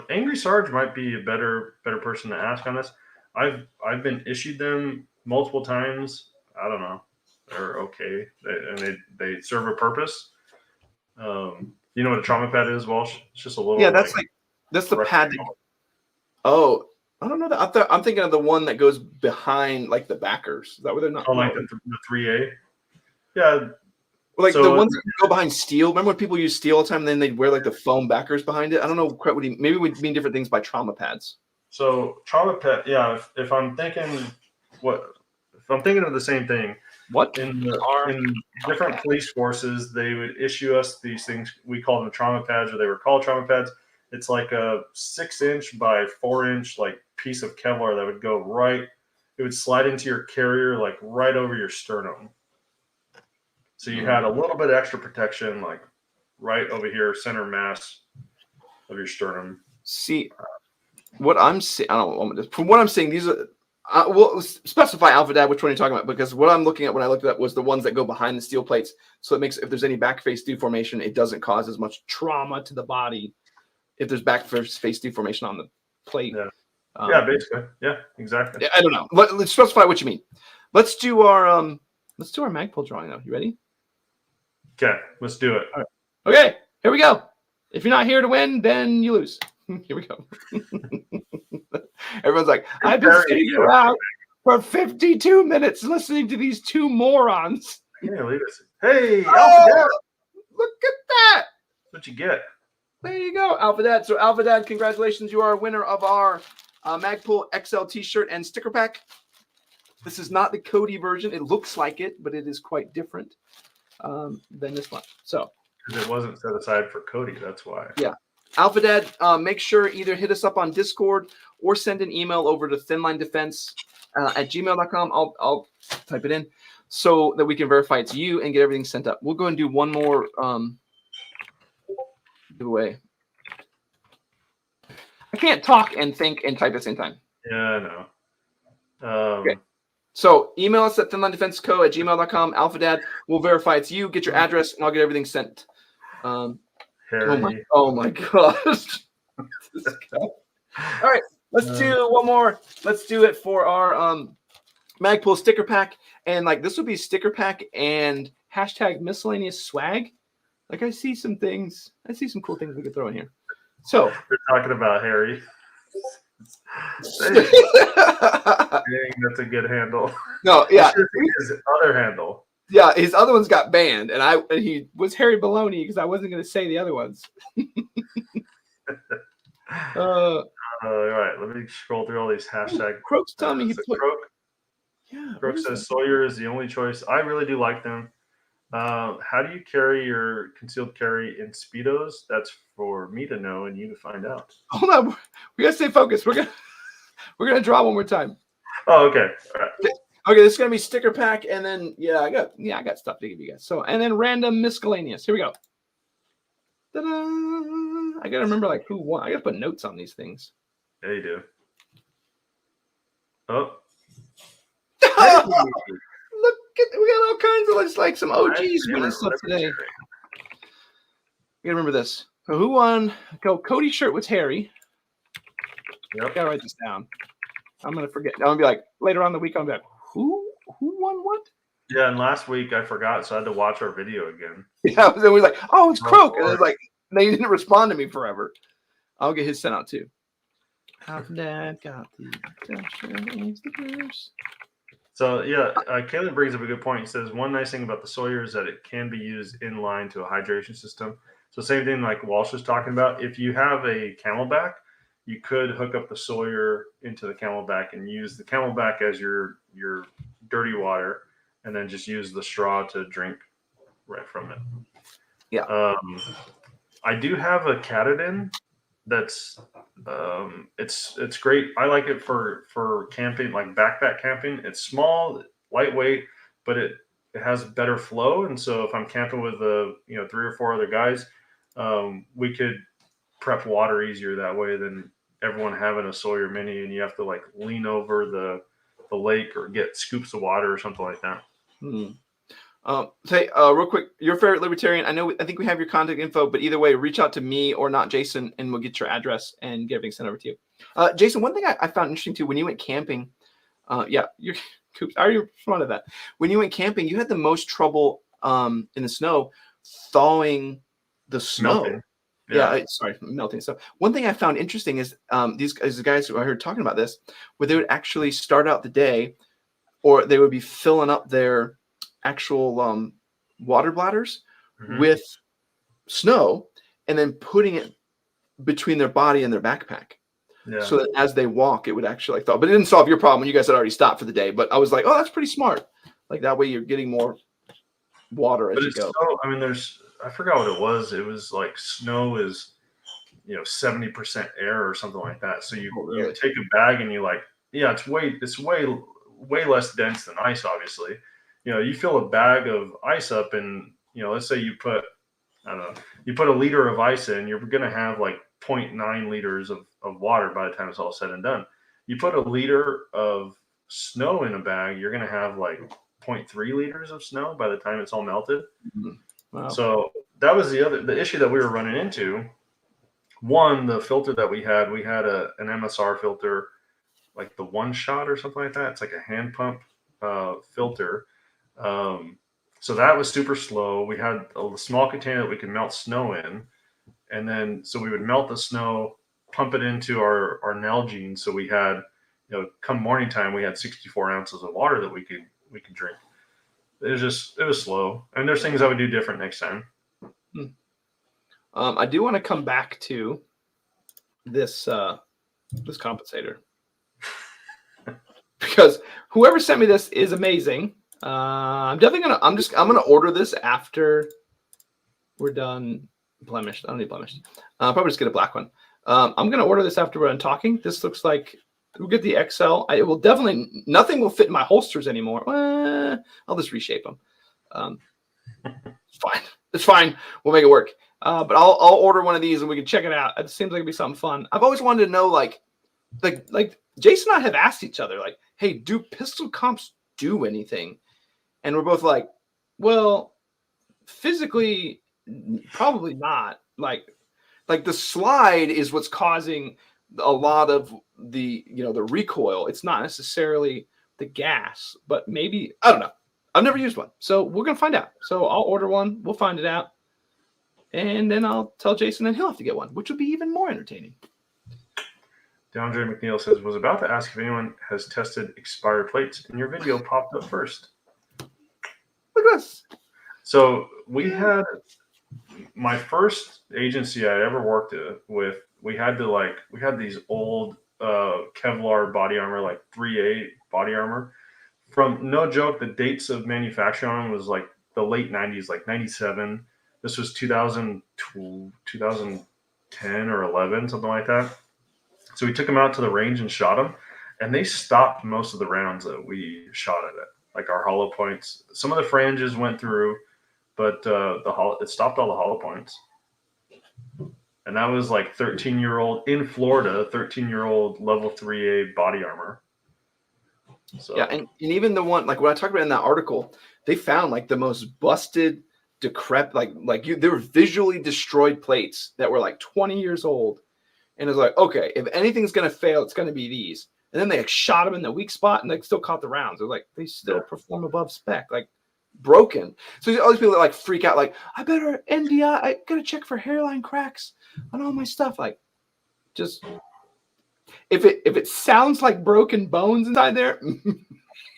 Angry Sarge might be a better person to ask on this. I've been issued them multiple times. I don't know. They're okay, they serve a purpose. You know what a trauma pad is, Walsh? It's just a little. Yeah, that's the pad. Oh, I don't know that. I'm thinking of the one that goes behind, like the backers. Is that what they're not? Oh, like the 3A. Yeah. Like the ones that go behind steel. Remember when people use steel all the time, and then they'd wear like the foam backers behind it? I don't know quite what maybe we mean different things by trauma pads. So trauma pad, yeah. If I'm thinking of the same thing. What in different police forces, they would issue us these things. We call them trauma pads, or they were called trauma pads. It's like a 6-inch by 4-inch like piece of Kevlar that would go right. It would slide into your carrier like right over your sternum. So you had a little bit of extra protection, like right over here, center mass of your sternum. See, what I'm saying, I don't know. From what I'm saying, these are. We'll specify Alpha Dad which one you're talking about, because what I'm looking at when I looked at that was the ones that go behind the steel plates. So it makes, if there's any back face deformation, it doesn't cause as much trauma to the body if there's back face deformation on the plate. Yeah, basically. Yeah, exactly. I don't know. Let's specify what you mean. Let's do our Magpul drawing though. You ready? Okay, let's do it. All right. Okay, here we go. If you're not here to win, then you lose. Here we go. Everyone's like, I've been sitting around for 52 minutes listening to these two morons. Yeah, leave us. Hey, Alpha Dad. Look at that. That's what you get. There you go, Alpha Dad. So Alpha Dad, congratulations. You are a winner of our Magpul XL t-shirt and sticker pack. This is not the Cody version. It looks like it, but it is quite different than this one. So because it wasn't set aside for Cody, that's why. Yeah. Alpha Dad, make sure either hit us up on Discord or send an email over to thinlinedefense@gmail.com. I'll type it in so that we can verify it's you and get everything sent up. We'll go and do one more giveaway. I can't talk and think and type at the same time. Yeah, I know. Okay. So email us at thinlinedefenseco@gmail.com. Alpha Dad, we'll verify it's you. Get your address, and I'll get everything sent. Harry. Oh my gosh. All right, let's do one more. Let's do it for our Magpul sticker pack. And like this would be sticker pack and hashtag miscellaneous swag. Like I see some things. I see some cool things we could throw in here. So we're talking about Harry. Dang, that's a good handle. No, yeah. His other handle. Yeah, his other ones got banned, and he was Harry Baloney because I wasn't going to say the other ones. All right, let me scroll through all these hashtags. Croak's telling me he put. Croak says Sawyer is the only choice. I really do like them. How do you carry your concealed carry in Speedos? That's for me to know and you to find out. Hold on, we gotta stay focused. We're gonna draw one more time. Oh, okay. All right. Okay, this is gonna be sticker pack, and then I got stuff to give you guys. So, and then random miscellaneous. Here we go. Ta-da! I gotta remember like who won. I gotta put notes on these things. Yeah, you do. Oh. Look at, we got all kinds of looks like some OGs winning stuff today. You gotta remember this. So who won? Cody's shirt was Harry. Yep. Gotta write this down. I'm gonna forget. I'm gonna be like later on in the week. I'm gonna be like, who won what? Yeah, and last week I forgot, so I had to watch our video again. Yeah, it was like, oh, it's Croak, and it's like they didn't respond to me forever. I'll get his sent out too. How Dad got the stickers. So yeah, Caleb brings up a good point. He says one nice thing about the Sawyer is that it can be used in line to a hydration system. So same thing like Walsh was talking about. If you have a Camelback, you could hook up the Sawyer into the Camelback and use the Camelback as your dirty water, and then just use the straw to drink right from it. Yeah. I do have a Katadyn that's it's great. I like it for camping, like backpack camping. It's small, lightweight, but it it has better flow. And so if I'm camping with 3 or 4 other guys, we could prep water easier that way than everyone having a Sawyer Mini and you have to like lean over the lake or get scoops of water or something like that. Say real quick, your favorite libertarian. I think we have your contact info, but either way, reach out to me or not Jason, and we'll get your address and get everything sent over to you. Jason, one thing I found interesting too, when you went camping, you're Coops. I already responded to that. When you went camping, you had the most trouble in the snow thawing the snow. Melting. Melting. So one thing I found interesting is these guys who I heard talking about this, where they would actually start out the day, or they would be filling up their actual water bladders with snow and then putting it between their body and their backpack. Yeah. So that as they walk, it would actually thaw. But it didn't solve your problem when you guys had already stopped for the day. But I was like, oh, that's pretty smart. Like that way you're getting more water as you go. So, I mean, I forgot what it was. It was like snow is, 70% air or something like that. So you take a bag and you like, it's way less dense than ice, obviously. You fill a bag of ice up and, let's say you put a liter of ice in, you're going to have like 0.9 liters of water by the time it's all said and done. You put a liter of snow in a bag, you're going to have like 0.3 liters of snow by the time it's all melted. Wow. So that was the issue that we were running into. One, the filter that we had an MSR filter, like the One Shot or something like that. It's like a hand pump filter. So that was super slow. We had a small container that we could melt snow in. And then, so we would melt the snow, pump it into our Nalgene. So we had, come morning time, we had 64 ounces of water that we could drink. It was slow. And there's things I would do different next time. I do want to come back to this compensator because whoever sent me this is amazing. I'm gonna order this after we're done. Blemished. I don't need blemished. I'll probably just get a black one. I'm gonna order this after we're done talking. This looks like we'll get the XL. It will definitely nothing will fit in my holsters anymore. I'll just reshape them. Fine. It's fine. We'll make it work. But I'll order one of these and we can check it out. It seems like it'd be something fun. I've always wanted to know, like Jason and I have asked each other, like, hey, do pistol comps do anything? And we're both like, well, physically, probably not. Like the slide is what's causing a lot of the recoil. It's not necessarily the gas, but maybe, I don't know. I've never used one. So we're going to find out. So I'll order one. We'll find it out. And then I'll tell Jason and he'll have to get one, which would be even more entertaining. DeAndre McNeil says, was about to ask if anyone has tested expired plates, and your video popped up first. Look at this. So we had my first agency I ever worked with. We had these old Kevlar body armor, like 3A body armor. From no joke, the dates of manufacture on them was like the late 90s, like 97. This was 2010 or 11, something like that. So we took them out to the range and shot them, and they stopped most of the rounds that we shot at it, like our hollow points. Some of the franges went through, but it stopped all the hollow points. And that was like 13-year-old in Florida, 13-year-old level 3A body armor. So. Yeah, and even the one, like what I talked about in that article, they found like the most busted, decrepit, they were visually destroyed plates that were like 20 years old. And it's like, okay, if anything's going to fail, it's going to be these. And then they shot them in the weak spot and they still caught the rounds. They're like, they still perform above spec, like broken. So all these people that like freak out, like, I better NDI, I got to check for hairline cracks on all my stuff. Like, just, if it sounds like broken bones inside there,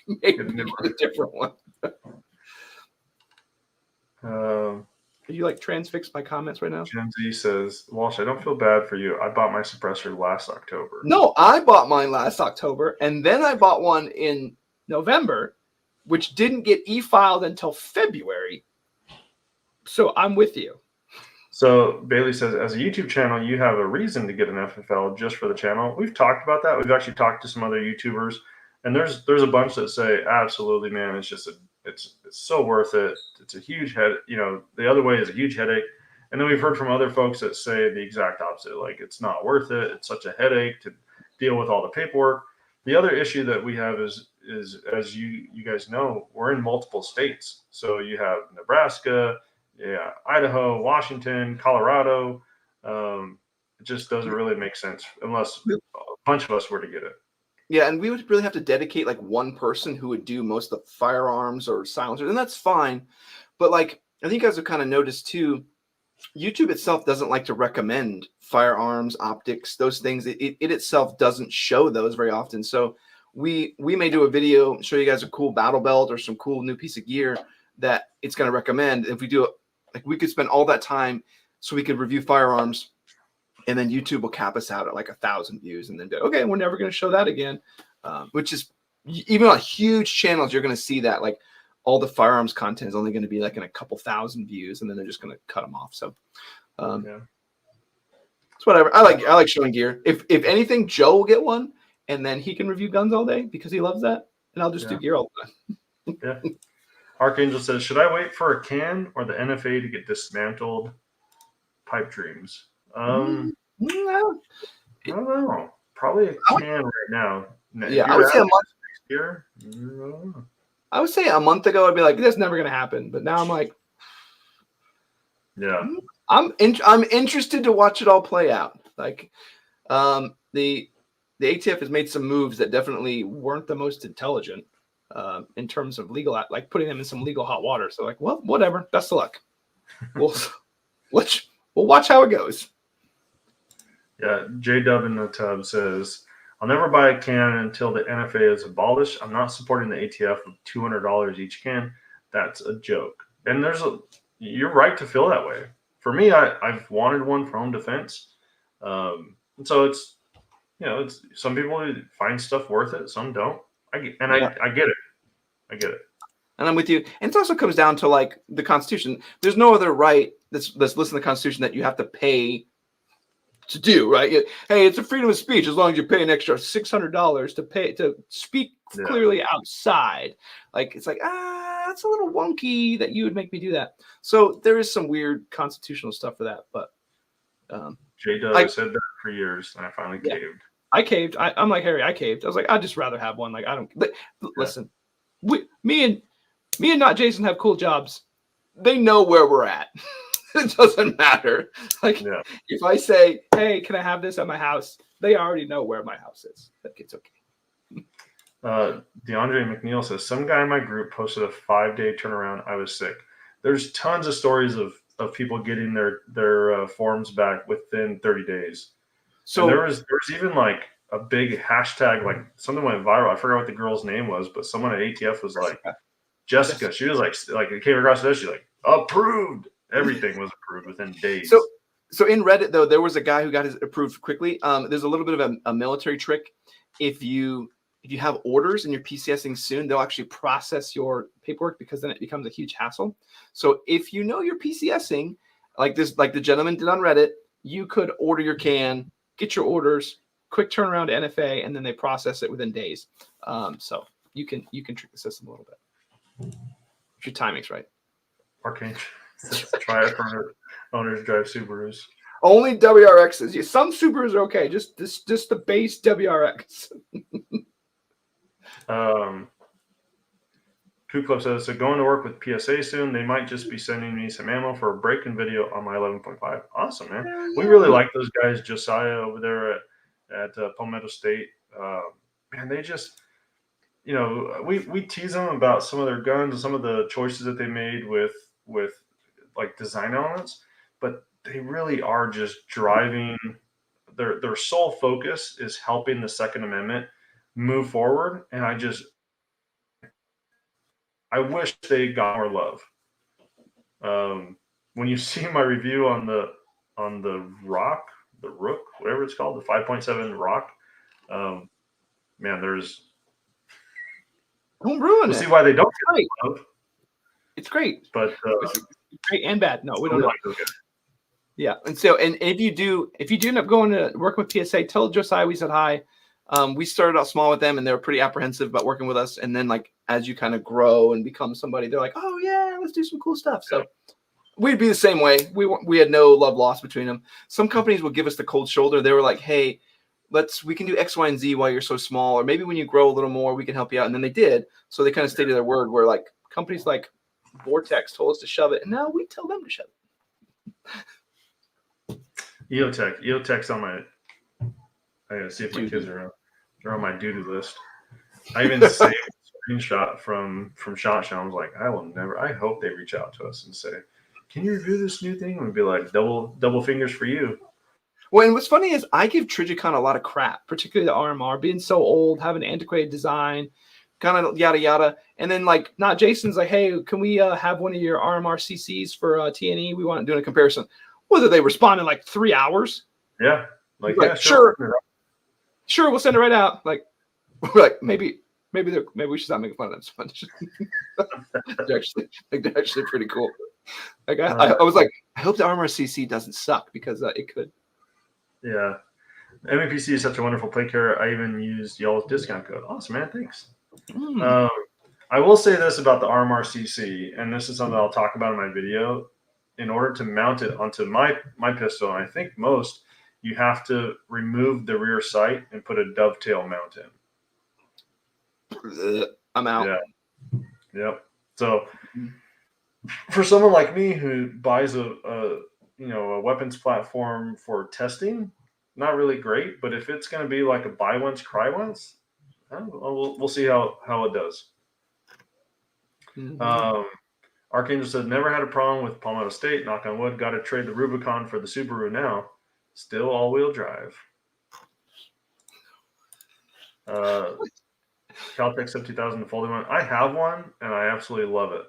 maybe a different one. Are you like transfixed by comments right now? Gen Z says, Walsh, I don't feel bad for you. I bought my suppressor last October. No, I bought mine last October, and then I bought one in November, which didn't get e-filed until February. So I'm with you. So Bailey says, as a YouTube channel, you have a reason to get an FFL just for the channel. We've talked about that. We've actually talked to some other YouTubers, and there's a bunch that say, absolutely, man, it's It's so worth it. It's a huge head. The other way is a huge headache. And then we've heard from other folks that say the exact opposite. Like, it's not worth it. It's such a headache to deal with all the paperwork. The other issue that we have is as you guys know, we're in multiple states. So you have Nebraska, Idaho, Washington, Colorado. It just doesn't really make sense unless a bunch of us were to get it. Yeah, and we would really have to dedicate like one person who would do most of the firearms or silencers, and that's fine. But like, I think you guys have kind of noticed too, YouTube itself doesn't like to recommend firearms, optics, those things. It itself doesn't show those very often. So we may do a video, show you guys a cool battle belt or some cool new piece of gear that it's going to recommend. If we do it, like, we could spend all that time so we could review firearms, and then YouTube will cap us out at like 1,000 views, and then go, okay, we're never going to show that again. Which is, even on huge channels, you're going to see that like all the firearms content is only going to be like in a couple thousand views, and then they're just going to cut them off. So, it's whatever. I like showing gear. If anything, Joe will get one, and then he can review guns all day because he loves that, and I'll just do gear all the time. Yeah. Archangel says, should I wait for a can or the NFA to get dismantled? Pipe dreams. I don't know. Probably a can right now. Yeah, I would say a month. Next year. I would say a month ago, I'd be like, that's never going to happen. But now I'm like, yeah, I'm interested to watch it all play out. Like, the ATF has made some moves that definitely weren't the most intelligent in terms of legal, like putting them in some legal hot water. So like, well, whatever. Best of luck. We'll watch how it goes. Yeah, J-Dub in the tub says, I'll never buy a can until the NFA is abolished. I'm not supporting the ATF with $200 each can. That's a joke. And you're right to feel that way. For me, I've wanted one for home defense. And so it's some people find stuff worth it, some don't. I get it. I get it. And I'm with you. And it also comes down to like the Constitution. There's no other right that's listed in the Constitution that you have to pay to do, right? Hey, it's a freedom of speech as long as you pay an extra $600 to speak clearly outside. Like, it's like, that's a little wonky that you would make me do that. So there is some weird constitutional stuff for that. But J-Dub said that for years, and I finally caved. I caved. I'm like, Harry, I caved. I was like, I'd just rather have one. Like, I don't. Listen, me and not Jason have cool jobs. They know where we're at. It doesn't matter. Like, if I say, hey, can I have this at my house? They already know where my house is. Like, it's okay. DeAndre McNeil says, some guy in my group posted a 5-day turnaround. I was sick. There's tons of stories of people getting their forms back within 30 days. So there was even like a big hashtag, like something went viral. I forgot what the girl's name was, but someone at ATF was like, Jessica. She was like it came across the desk. She's like, approved. Everything was approved within days. So in Reddit, though, there was a guy who got his approved quickly. There's a little bit of a military trick. If you have orders and you're PCSing soon, they'll actually process your paperwork because then it becomes a huge hassle. So if you know you're PCSing, like the gentleman did on Reddit, you could order your can, get your orders, quick turnaround to NFA, and then they process it within days. So you can trick the system a little bit if your timing's right. Arcane. Try it for owners drive Subarus. Only WRXs. Yeah, some Subarus are okay. Just the base WRX. Ku Club says, so going to work with PSA soon. They might just be sending me some ammo for a break-in video on my 11.5. Awesome, man. We really like those guys. Josiah over there at Palmetto State. Man, they just, we tease them about some of their guns and some of the choices that they made with like design elements, but they really are just driving. Their sole focus is helping the Second Amendment move forward, and I wish they got more love. When you see my review on the Rook, whatever it's called, the 5.7 Rock, man, there's. Don't ruin it. See why they don't get love. It's great, but it's great and bad. No, we don't know. Okay. Yeah, and if you do end up going to work with PSA, tell Josiah we said hi. We started out small with them, and they were pretty apprehensive about working with us. And then, like, as you kind of grow and become somebody, they're like, "Oh yeah, let's do some cool stuff." So we'd be the same way. We had no love lost between them. Some companies would give us the cold shoulder. They were like, "Hey, we can do X, Y, and Z while you're so small, or maybe when you grow a little more, we can help you out." And then they did. So they kind of stayed to their word. Where like companies like Vortex told us to shove it, and now we tell them to shove it. EOTech's on my. I gotta see if my kids are around. They're on my doo-doo list. I even saved a screenshot from SHOT Show. I was like, I hope they reach out to us and say, "Can you review this new thing?" And we'd be like, double fingers for you. Well, and what's funny is I give Trijicon a lot of crap, particularly the RMR, being so old, having antiquated design, kind of yada yada. And then like, not Jason's like, "Hey, can we have one of your RMR CCs for TNE? We want to do a comparison." Whether they respond in like 3 hours. Yeah, like yeah, sure, we'll send it right out. Like, we're like maybe we should stop making fun of them. they're actually pretty cool. Like I was like, I hope the RMR CC doesn't suck because it could. Yeah. MEPC is such a wonderful play carrier. I even used y'all's discount code. Awesome, man. Thanks. I will say this about the RMR CC, and this is something I'll talk about in my video. In order to mount it onto my pistol, and I think most, you have to remove the rear sight and put a dovetail mount in. I'm out. Yeah. Yep. So for someone like me who buys a weapons platform for testing, not really great. But if it's going to be like a buy once, cry once, we'll see how it does. Mm-hmm. Archangel said, "Never had a problem with Palmetto State. Knock on wood. Got to trade the Rubicon for the Subaru now. Still all-wheel drive." Caltech Sub 2000 folding one. I have one, and I absolutely love it.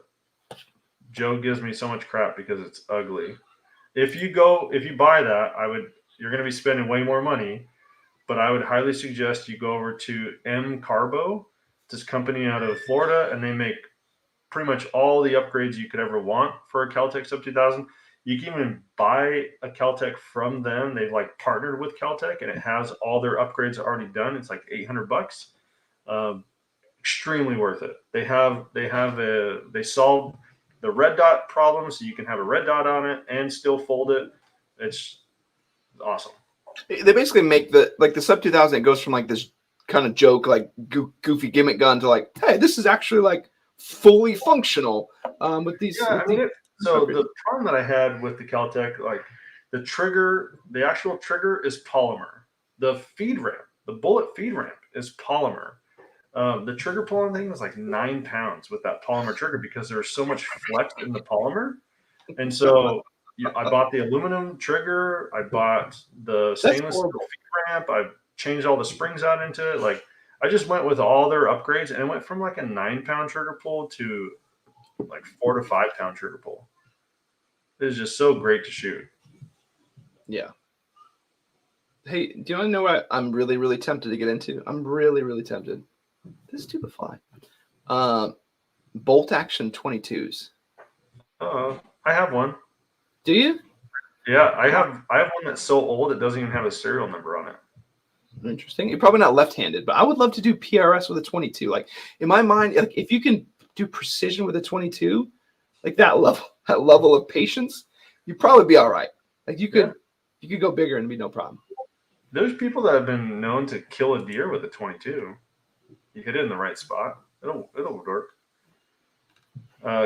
Joe gives me so much crap because it's ugly. If you buy that, you're going to be spending way more money, but I would highly suggest you go over to M Carbo, this company out of Florida, and they make pretty much all the upgrades you could ever want for a Caltech Sub 2000. You can even buy a Caltech from them. They've like partnered with Caltech, and it has all their upgrades already done. It's like $800. Extremely worth it. They solved the red dot problem, so you can have a red dot on it and still fold it. It's awesome. They basically make the Sub 2000. It goes from like this kind of joke, like goofy gimmick gun to like, hey, this is actually like fully functional with these. Yeah, so the problem that I had with the Caltech, like the actual trigger is polymer. The feed ramp, the bullet feed ramp is polymer. The trigger pulling thing was like 9 pounds with that polymer trigger because there's so much flex in the polymer. And so I bought the aluminum trigger. I bought the stainless steel feed ramp. I changed all the springs out into it. Like I just went with all their upgrades, and it went from like a 9-pound trigger pull to like 4 to 5 pound trigger pull. It is just so great to shoot. Yeah. Hey, do you want to know what I'm really, really tempted to get into? I'm really, really tempted. This is too the fly. Bolt action 22s. I have one. Do you? Yeah, I have one that's so old it doesn't even have a serial number on it. Interesting. You're probably not left-handed, but I would love to do PRS with a 22. Like in my mind, like if you can do precision with a 22, like that level of patience, you'd probably be all right. Like you could go bigger and be no problem. There's people that have been known to kill a deer with a 22. You hit it in the right spot. It'll work.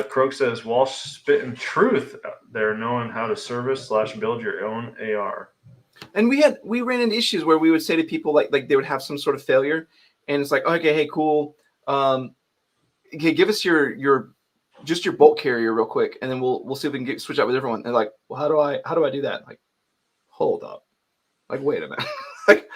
Croak says, Walsh spitting truth there, knowing how to service / build your own AR. And we ran into issues where we would say to people like they would have some sort of failure, and it's like, okay, hey, cool. Okay, give us your bolt carrier real quick, and then we'll see if we can switch out with everyone. And like, well, how do I do that? Like, hold up. Like, wait a minute. Like,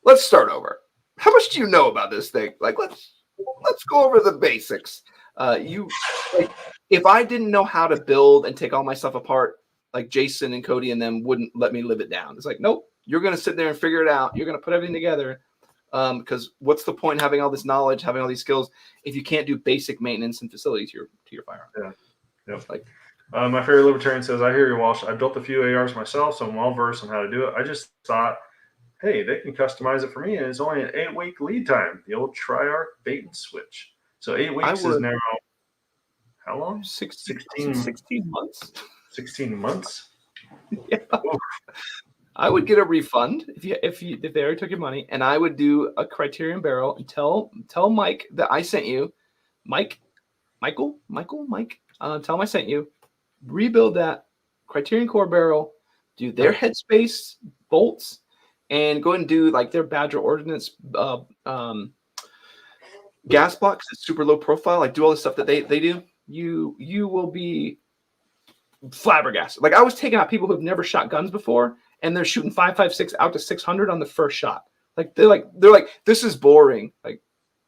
let's start over. How much do you know about this thing? Like, let's go over the basics. If I didn't know how to build and take all my stuff apart, like Jason and Cody and them wouldn't let me live it down. It's like, nope, you're going to sit there and figure it out. You're going to put everything together. Because what's the point in having all this knowledge, having all these skills, if you can't do basic maintenance and facility to your firearm? Yeah. Yep. Like, my favorite libertarian says, I hear you, Walsh. I built a few ARs myself, so I'm well versed on how to do it. I just thought hey, they can customize it for me, and it's only an 8-week lead time. The old Triarch bait and switch. So 8 weeks is now how long? 16 months. 16 months. Yeah. Oof. I would get a refund if they already took your money, and I would do a Criterion barrel and tell Mike that I sent you, Mike. Tell him I sent you. Rebuild that Criterion core barrel, do their headspace bolts, and go ahead and do like their Badger Ordnance gas box. It's super low profile. Like do all the stuff that they do. You will be flabbergasted. Like I was taking out people who've never shot guns before, and they're shooting 5.56 out to 600 on the first shot. Like they're like this is boring. Like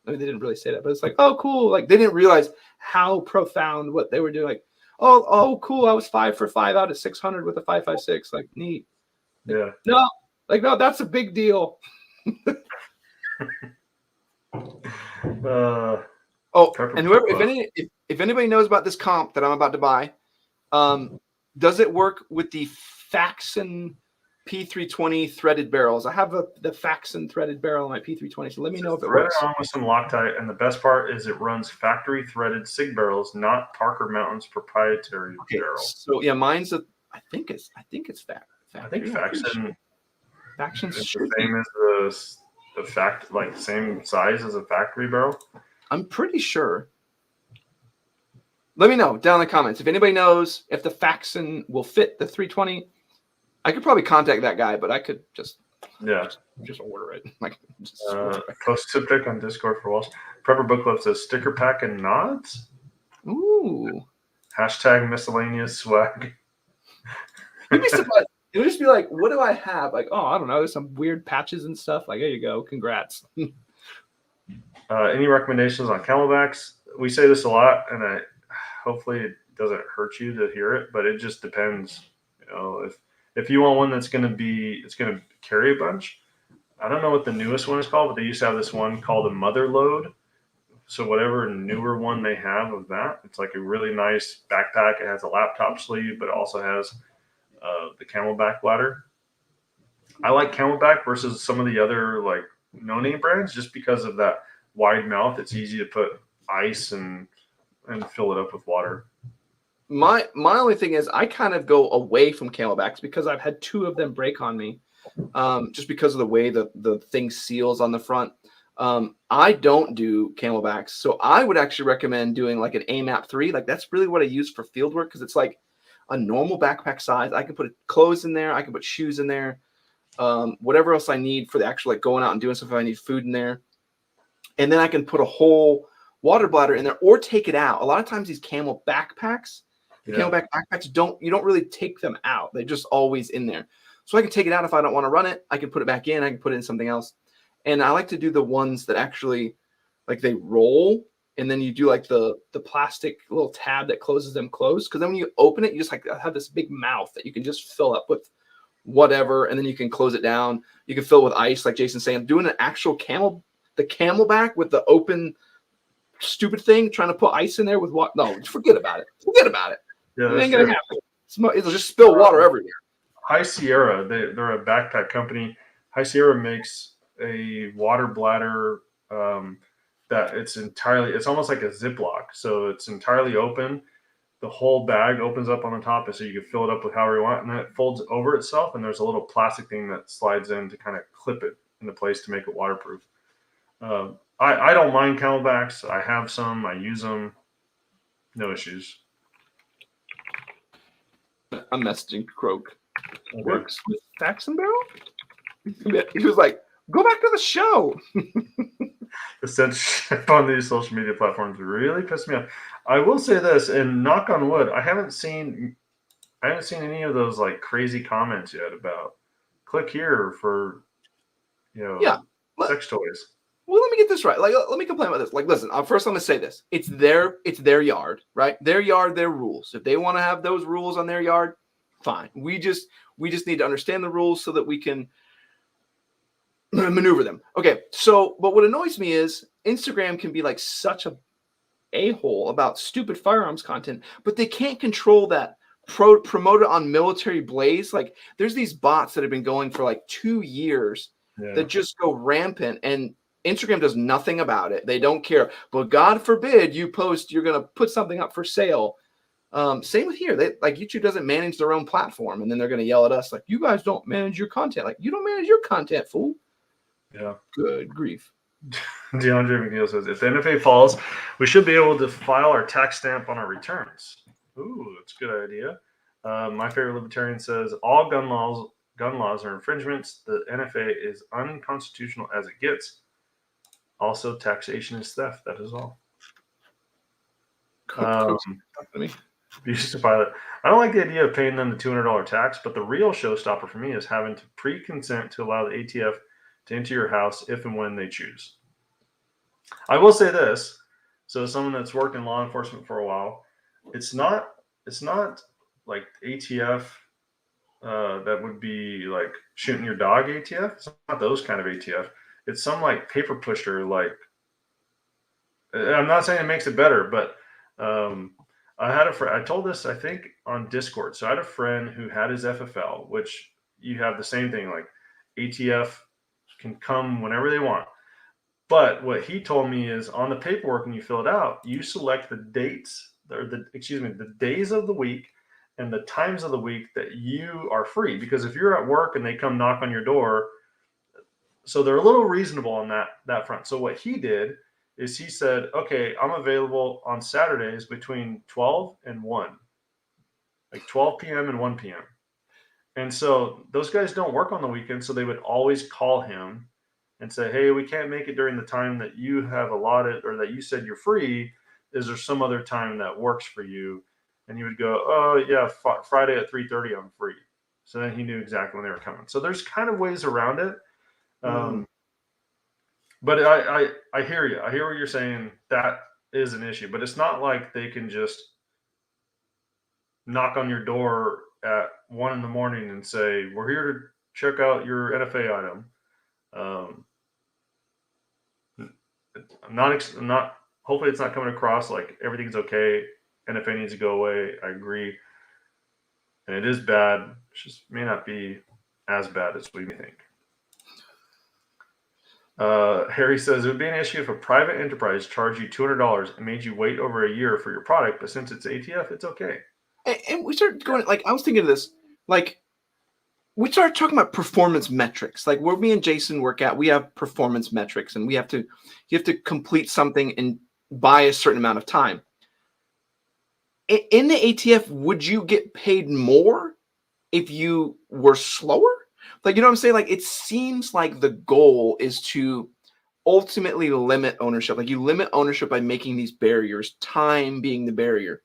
I mean, they didn't really say that, but it's like, oh cool. Like they didn't realize how profound what they were doing. Like oh cool. I was 5 for 5 out of 600 with a 5.56. Like neat. Yeah. No, that's a big deal. And whoever, if anybody knows about this comp that I'm about to buy, does it work with the Faxon P320 threaded barrels? I have the Faxon threaded barrel on my P320, so let me know if it works. On with some Loctite, and the best part is it runs factory threaded SIG barrels, not Parker Mountain's proprietary barrel. So yeah, mine's I think it's factory. I think Faxon's the same as the same size as a factory barrel. I'm pretty sure. Let me know down in the comments if anybody knows if the Faxon will fit the 320. I could probably contact that guy, but I could just order it. Post tip deck on Discord for Walsh. Prepper Book Club says sticker pack and nods. Ooh. Hashtag miscellaneous swag. You'd be surprised. It would just be like, what do I have? Like, oh, I don't know. There's some weird patches and stuff. Like, there you go. Congrats. Any recommendations on camelbacks? We say this a lot, and hopefully it doesn't hurt you to hear it, but it just depends. You know, if you want one that's going to carry a bunch. I don't know what the newest one is called, but they used to have this one called a Mother Load. So whatever newer one they have of that, it's like a really nice backpack. It has a laptop sleeve, but it also has the Camelback bladder. I like Camelback versus some of the other like no-name brands just because of that wide mouth. It's easy to put ice and fill it up with water. My only thing is I kind of go away from Camelbacks because I've had 2 of them break on me, just because of the way the thing seals on the front. I don't do Camelbacks, so I would actually recommend doing like an AMAP 3. Like that's really what I use for field work because it's like a normal backpack size. I can put clothes in there. I can put shoes in there. Whatever else I need for the actual like going out and doing stuff. If I need food in there, and then I can put a whole water bladder in there or take it out. A lot of times these camel backpacks, Camelback backpacks, you don't really take them out. They're just always in there. So I can take it out if I don't want to run it. I can put it back in. I can put it in something else. And I like to do the ones that actually like they roll. And then you do like the plastic little tab that closes them closed. Because then when you open it, you just like have this big mouth that you can just fill up with whatever. And then you can close it down. You can fill it with ice, like Jason's saying. Doing an actual Camelback with the open stupid thing, trying to put ice in there with what? No, forget about it. Forget about it. Yeah, it ain't gonna happen. It'll just spill water everywhere. High Sierra, they're a backpack company. High Sierra makes a water bladder that it's almost like a Ziploc. So it's entirely open. The whole bag opens up on the top, so you can fill it up with however you want, and then it folds over itself. And there's a little plastic thing that slides in to kind of clip it into place to make it waterproof. I don't mind Camelbacks. I have some. I use them. No issues. I'm messaging Croak. Okay. Works with Faxon barrel? He was like, go back to the show. The censorship on these social media platforms really pissed me off. I will say this, and knock on wood, I haven't seen any of those like crazy comments yet about click here for sex toys. Well, let me get this right. Like, let me complain about this. Like, listen, first I'm going to say this. It's their yard, right? Their yard, their rules. If they want to have those rules on their yard, fine. We just need to understand the rules so that we can maneuver them. Okay, so, but what annoys me is Instagram can be like such a-hole about stupid firearms content, but they can't control that. Promote it on Military Blaze. Like, there's these bots that have been going for like 2 years, that just go rampant, and Instagram does nothing about it. They don't care. But God forbid you post, you're going to put something up for sale. Same with here. They like YouTube doesn't manage their own platform, and then they're going to yell at us like, you guys don't manage your content. Like, you don't manage your content, fool. Yeah. Good grief. DeAndre McNeil says, if the NFA falls, we should be able to file our tax stamp on our returns. Ooh, that's a good idea. My favorite libertarian says, all gun laws are infringements. The NFA is unconstitutional as it gets. Also, taxation is theft. That is all. Abuse to pilot. I don't like the idea of paying them the $200 tax, but the real showstopper for me is having to pre-consent to allow the ATF to enter your house if and when they choose. I will say this. So as someone that's worked in law enforcement for a while, it's not like ATF that would be like shooting your dog ATF. It's not those kind of ATF. It's some like paper pusher. Like, I'm not saying it makes it better, but I had a friend. I told this, I think, on Discord. So I had a friend who had his FFL, which you have the same thing. Like ATF can come whenever they want. But what he told me is on the paperwork when you fill it out, you select the dates or the days of the week and the times of the week that you are free. Because if you're at work and they come knock on your door, so they're a little reasonable on that front. So what he did is he said, okay, I'm available on Saturdays between 12 and 1, like 12 p.m. and 1 p.m. And so those guys don't work on the weekend. So they would always call him and say, hey, we can't make it during the time that you have allotted or that you said you're free. Is there some other time that works for you? And he would go, oh, yeah, Friday at 3:30, I'm free. So then he knew exactly when they were coming. So there's kind of ways around it. But I hear you. I hear what you're saying. That is an issue. But it's not like they can just knock on your door at 1 a.m. and say, we're here to check out your NFA item. I'm not. Hopefully, it's not coming across like everything's okay. NFA needs to go away. I agree, and it is bad. It just may not be as bad as we think. Harry says it would be an issue if a private enterprise charged you $200 and made you wait over a year for your product, but since it's ATF, it's okay. And we started going like I was thinking of this like. We started talking about performance metrics. Like where me and Jason work at, we have performance metrics, and you have to complete something and by a certain amount of time. In the ATF, would you get paid more if you were slower? Like, you know what I'm saying? Like, it seems like the goal is to ultimately limit ownership. Like, you limit ownership by making these barriers, time being the barrier,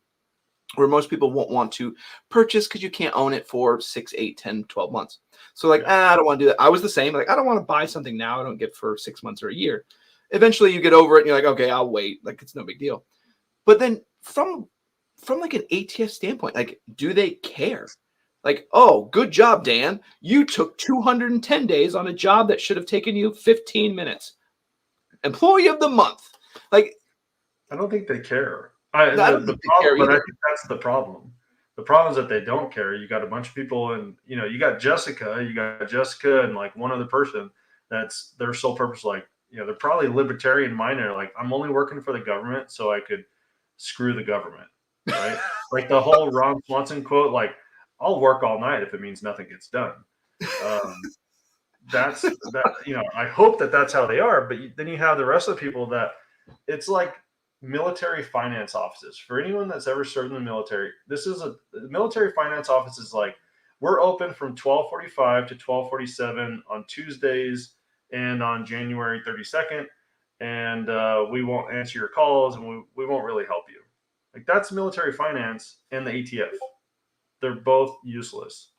where most people won't want to purchase because you can't own it for 6, 8, 10, 12 months. So like, I don't want to do that. I was the same. Like, I don't want to buy something now I don't get for 6 months or a year. Eventually you get over it and you're like, okay, I'll wait. Like, it's no big deal. But then from like an ATF standpoint, like, do they care? Like, oh, good job, Dan. You took 210 days on a job that should have taken you 15 minutes. Employee of the month. Like, I don't think they care. I don't think they care either. But I think that's the problem. The problem is that they don't care. You got a bunch of people, and you got Jessica, and like one other person that's their sole purpose. Like, they're probably libertarian minded. Like, I'm only working for the government so I could screw the government, right? Like the whole Ron Swanson quote, like, I'll work all night if it means nothing gets done. That's that. I hope that that's how they are. But then you have the rest of the people that it's like military finance offices. For anyone that's ever served in the military, the military finance office is like, we're open from 12:45 to 12:47 on Tuesdays and on January 32nd, and we won't answer your calls, and we won't really help you. Like, that's military finance and the ATF. They're both useless.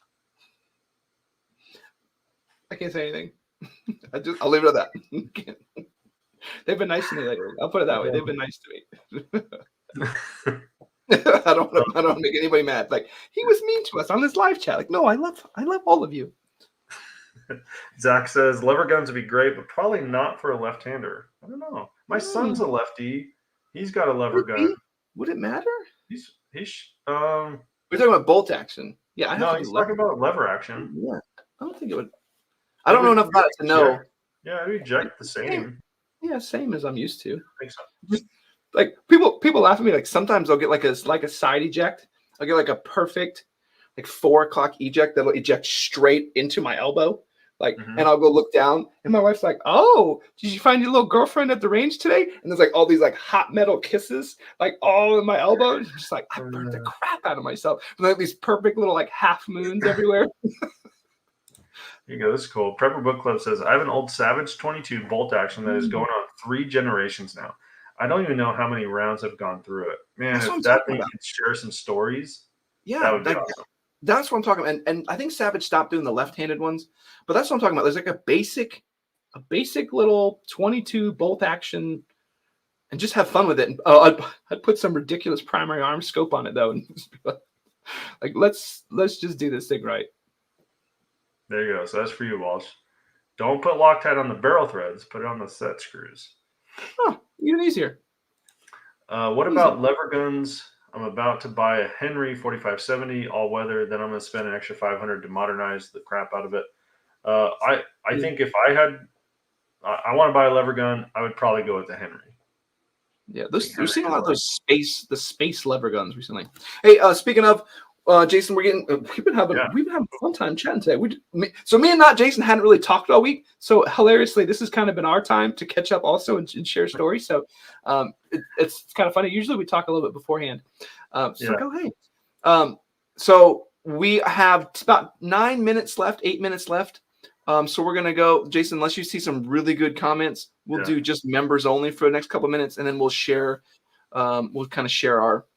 I can't say anything. I'll leave it at that. They've been nice to me lately. I'll put it that way. They've been nice to me. I don't want to make anybody mad. Like, he was mean to us on this live chat. Like, no, I love all of you. Zach says lever guns would be great, but probably not for a left-hander. I don't know. My son's a lefty. He's got a lever gun. Would it matter? We're talking about bolt action. Yeah, he's talking about lever action. Yeah, I don't think it would. I don't know enough about it to know. Yeah, I eject the same. Yeah, same as I'm used to. I think so. Just like people laugh at me. Like sometimes I'll get like a side eject. I'll get like a perfect like 4 o'clock eject that'll eject straight into my elbow. Like, and I'll go look down, and my wife's like, "Oh, did you find your little girlfriend at the range today?" And there's like all these like hot metal kisses, like all in my elbow. And I'm just like, I burnt the crap out of myself. With, like these perfect little like half moons everywhere. Here you go. This is cool. Prepper Book Club says, I have an old Savage 22 bolt action that is going on 3 generations now. I don't even know how many rounds have gone through it. Man, if that thing could share some stories, that would be awesome. That's what I'm talking about. And I think Savage stopped doing the left-handed ones, but that's what I'm talking about. There's like a basic little 22 bolt action, and just have fun with it. And I'd put some ridiculous primary arm scope on it though, and just be like let's just do this thing right. There you go. So that's for you, Walsh. Don't put Loctite on the barrel threads. Put it on the set screws. Oh, even easier. What about lever guns? I'm about to buy a Henry 4570 all weather. Then I'm going to spend an extra $500 to modernize the crap out of it. I think if I want to buy a lever gun, I would probably go with the Henry. Yeah, we've seen a lot of those space lever guns recently. Hey, speaking of Jason, we've been having a fun time chatting today. Me and not Jason hadn't really talked all week. So hilariously, this has kind of been our time to catch up also and share stories. So it's kind of funny. Usually we talk a little bit beforehand. Go ahead. So we have about 9 minutes left, 8 minutes left. So we're gonna go, Jason. Unless you see some really good comments, we'll do just members only for the next couple of minutes, and then we'll share. We'll kind of share our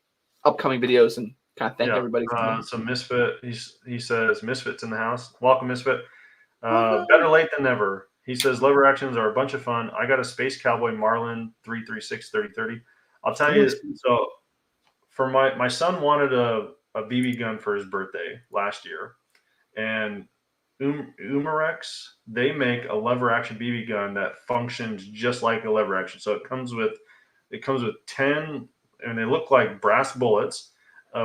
upcoming videos and kind of thank everybody. So Misfit, he says, Misfit's in the house. Welcome, Misfit. Better late than never. He says, lever actions are a bunch of fun. I got a Space Cowboy Marlin 336-3030. I'll tell you, so for my son wanted a BB gun for his birthday last year. And Umarex, they make a lever action BB gun that functions just like a lever action. So it comes with 10, and they look like brass bullets.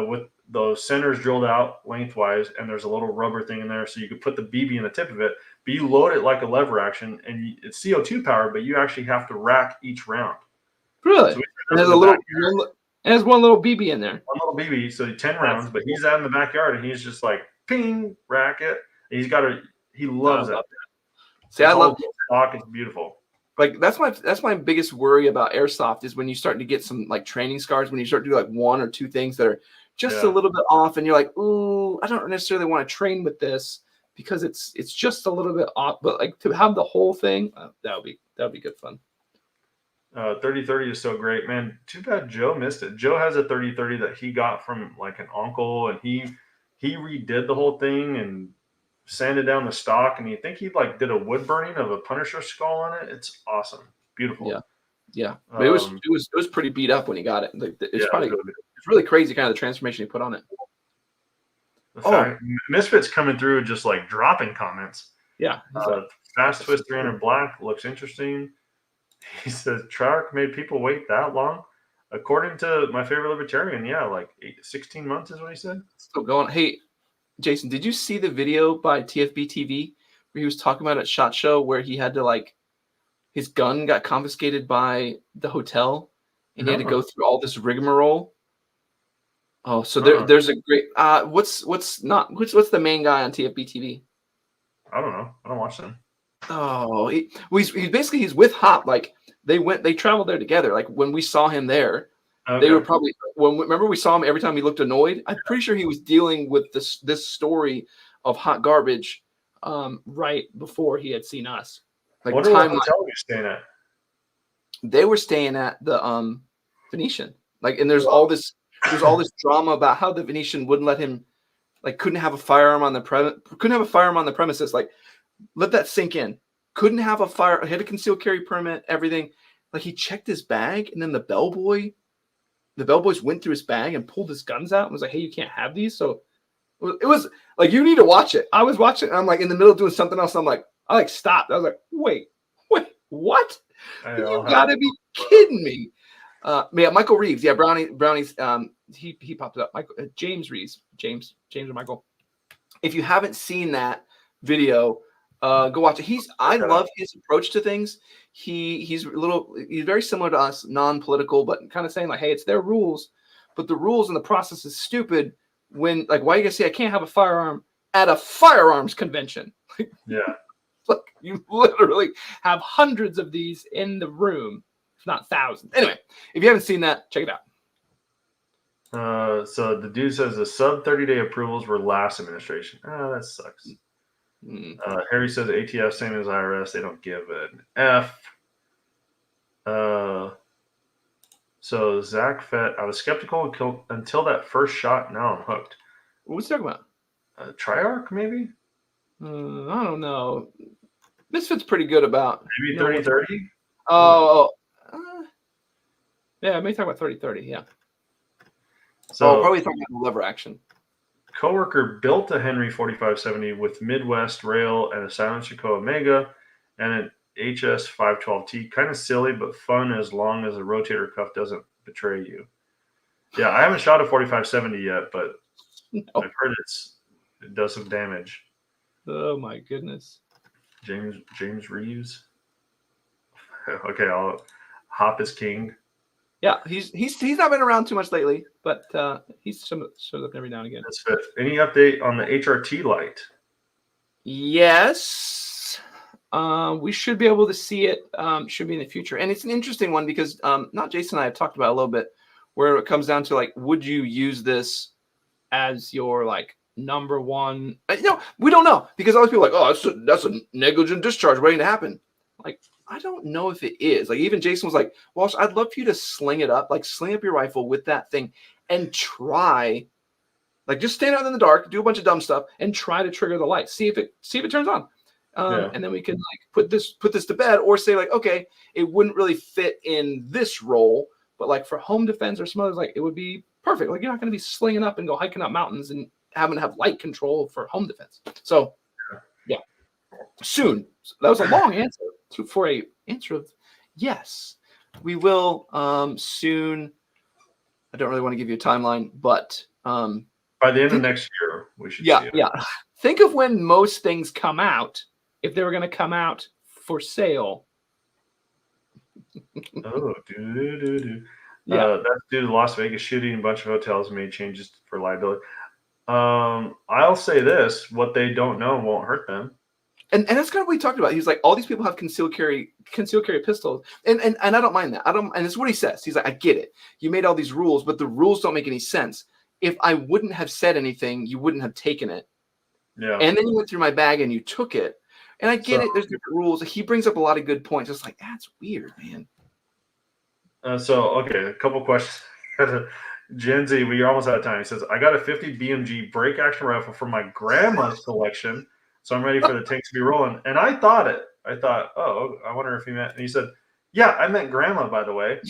With those centers drilled out lengthwise, and there's a little rubber thing in there, so you could put the BB in the tip of it. But you load it like a lever action, and it's CO2 powered, but you actually have to rack each round. Really? So and there's there's one little BB in there. One little BB, so 10 rounds. But he's out in the backyard, and he's just like, ping, rack it. And he loves it. See, I love stock. It's beautiful. Like that's my biggest worry about airsoft is when you start to get some like training scars, when you start to do like 1 or 2 things that are just a little bit off, and you're like, ooh, I don't necessarily want to train with this because it's just a little bit off. But like to have the whole thing, that would be good fun. 3030 is so great, man. Too bad Joe missed it. Joe has a 3030 that he got from like an uncle, and he redid the whole thing and sanded down the stock, and you think he like did a wood burning of a Punisher skull on it. It's awesome, beautiful. Yeah. But it was pretty beat up when he got it. It's really crazy, kind of the transformation he put on it. Misfit's coming through, just like dropping comments. Yeah. Fast Twist 300 Black looks interesting. He says Treyarch made people wait that long. According to my favorite libertarian, like 16 months is what he said. Still going. Hey, Jason, did you see the video by TFB TV where he was talking about at SHOT Show where he had to his gun got confiscated by the hotel and he had to go through all this rigmarole? Oh, so there's a great what's the main guy on TFB TV? I don't know. I don't watch them. Oh, he's with Hop. Like they traveled there together. Like when we saw him there. Okay. They were probably remember we saw him every time he looked annoyed. I'm pretty sure he was dealing with this story of hot garbage right before he had seen us. Like what hotel were you staying at? They were staying at the Venetian. Like, and there's all this drama about how the Venetian wouldn't let him, like, couldn't have a firearm on the premises. Like, let that sink in. Couldn't have a fire. He had a concealed carry permit. Everything. Like, he checked his bag, and then the bellboys went through his bag and pulled his guns out and was like, hey, you can't have these. So it was like, you need to watch it. I was watching, and I'm like in the middle of doing something else. And I like stopped. I was like, wait, what? You gotta be kidding me. Michael Reeves. Yeah, Brownie's he popped up. James Reeves. James or Michael. If you haven't seen that video, Go watch it. I love his approach to things. He's very similar to us, non-political, but kind of saying like, hey, it's their rules, but the rules and the process is stupid. When like, why are you gonna say I can't have a firearm at a firearms convention? Yeah. Like you literally have hundreds of these in the room, if not thousands. Anyway, if you haven't seen that, check it out. So the dude says the sub 30-day approvals were last administration. That sucks. Harry says ATF same as IRS. They don't give an F. So Zach Fett, I was skeptical until that first shot. Now I'm hooked. What was he talking about? Triarch maybe? I don't know. Misfit's pretty good about maybe 30-30. Oh, yeah, maybe talk about 30-30. Yeah. So probably talking about the lever action. Coworker built a Henry 4570 with Midwest rail and a silencer Omega and an HS 512T. Kind of silly, but fun as long as the rotator cuff doesn't betray you. Yeah, I haven't shot a 4570 yet, but I've heard it does some damage. Oh my goodness. James Reeves. Okay, I'll hop is king. Yeah, he's not been around too much lately, but he's shows up every now and again. That's fit. Any update on the HRT light? Yes. We should be able to see it. Should be in the future, and it's an interesting one because not Jason and I have talked about it a little bit, where it comes down to like, would you use this as your like number one? We don't know because all these people are like, oh, that's a negligent discharge waiting to happen. Like, I don't know if it is. Like, even Jason was like, Walsh, I'd love for you to sling it up, like sling up your rifle with that thing and try, like, just stand out in the dark, do a bunch of dumb stuff, and try to trigger the light. See if it turns on. And then we can like put this to bed, or say like, okay, it wouldn't really fit in this role, but like for home defense or some others, like it would be perfect. Like, you're not going to be slinging up and go hiking up mountains and having to have light control for home defense. So yeah, soon. That was a long answer for a answer of yes, we will soon. I don't really want to give you a timeline, but by the end of next year, we should. Yeah, see it. yeah. Think of when most things come out. If they were going to come out for sale. Oh, Yeah. that's due to the Las Vegas shooting. A bunch of hotels made changes for liability. I'll say this: what they don't know won't hurt them. And that's kind of what we talked about. He's like, all these people have concealed carry pistols, and I don't mind that. And it's what he says. He's like, I get it. You made all these rules, but the rules don't make any sense. If I wouldn't have said anything, you wouldn't have taken it. Yeah. And then you went through my bag and you took it. And I get it. There's different rules. He brings up a lot of good points. It's like, that's weird, man. Okay, a couple questions. Gen Z, we're almost out of time. He says, I got a 50 BMG break action rifle from my grandma's collection, so I'm ready for the tank to be rolling. And I thought, oh, I wonder if he meant, and he said, yeah, I meant grandma, by the way.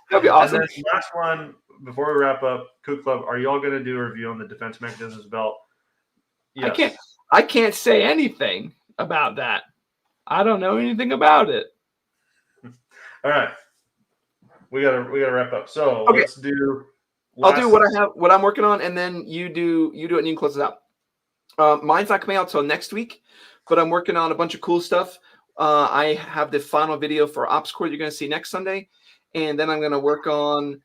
That'd be awesome. And then last one, before we wrap up, Cook Club, are you all going to do a review on the defense mechanisms belt? Yes. I can't say anything about that. I don't know anything about it. All right. We gotta wrap up. So okay. Let's do. I'll do what I'm working on, and then you do it, and you can close it out. Mine's not coming out till next week, but I'm working on a bunch of cool stuff. I have the final video for Ops Core you're going to see next Sunday, and then I'm going to work on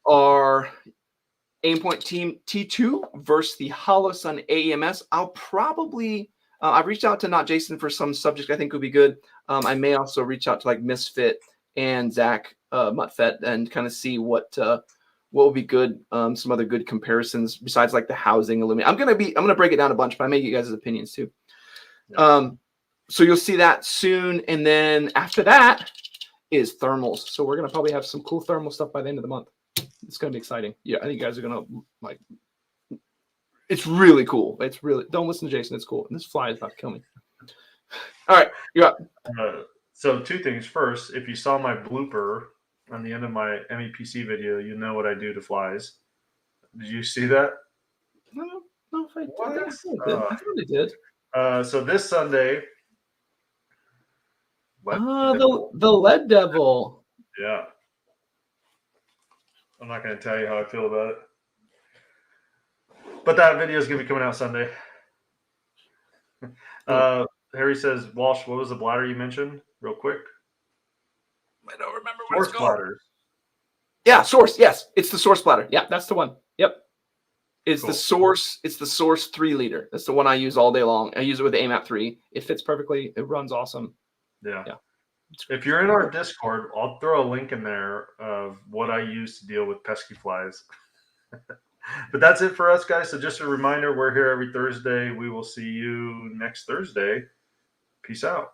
our Aimpoint Team T2 versus the HoloSun AEMS. I'll probably I've reached out to Not Jason for some subject I think would be good. I may also reach out to like Misfit and Zach Mutfet and kind of see what would be good. Some other good comparisons besides like the housing illumination. I'm gonna break it down a bunch, but I may get you guys' opinions too. Yeah. So you'll see that soon, and then after that is thermals. So we're gonna probably have some cool thermal stuff by the end of the month. It's gonna be exciting. Yeah, I think you guys are gonna like. It's really cool. It's really, don't listen to Jason. It's cool. And this fly is about to kill me. All right, you're up. So two things. First, if you saw my blooper on the end of my MEPC video, you know what I do to flies. Did you see that? No, I thought I did. So this Sunday. The Lead Devil. Yeah. I'm not going to tell you how I feel about it. But that video is going to be coming out Sunday. Harry says, Walsh, what was the bladder you mentioned? Real quick. I don't remember what Source it's called. bladders. Yeah, source. Yes, it's the source bladder. Yeah, That's the one. Yep. it's Cool. the source. It's the source 3-liter. That's the one I use all day long. I use it with the AMAP 3. It fits perfectly. It runs awesome. Yeah. Yeah. If you're in our Discord, I'll throw a link in there of what I use to deal with pesky flies. But that's it for us, guys. So just a reminder, we're here every Thursday. We will see you next Thursday. Peace out.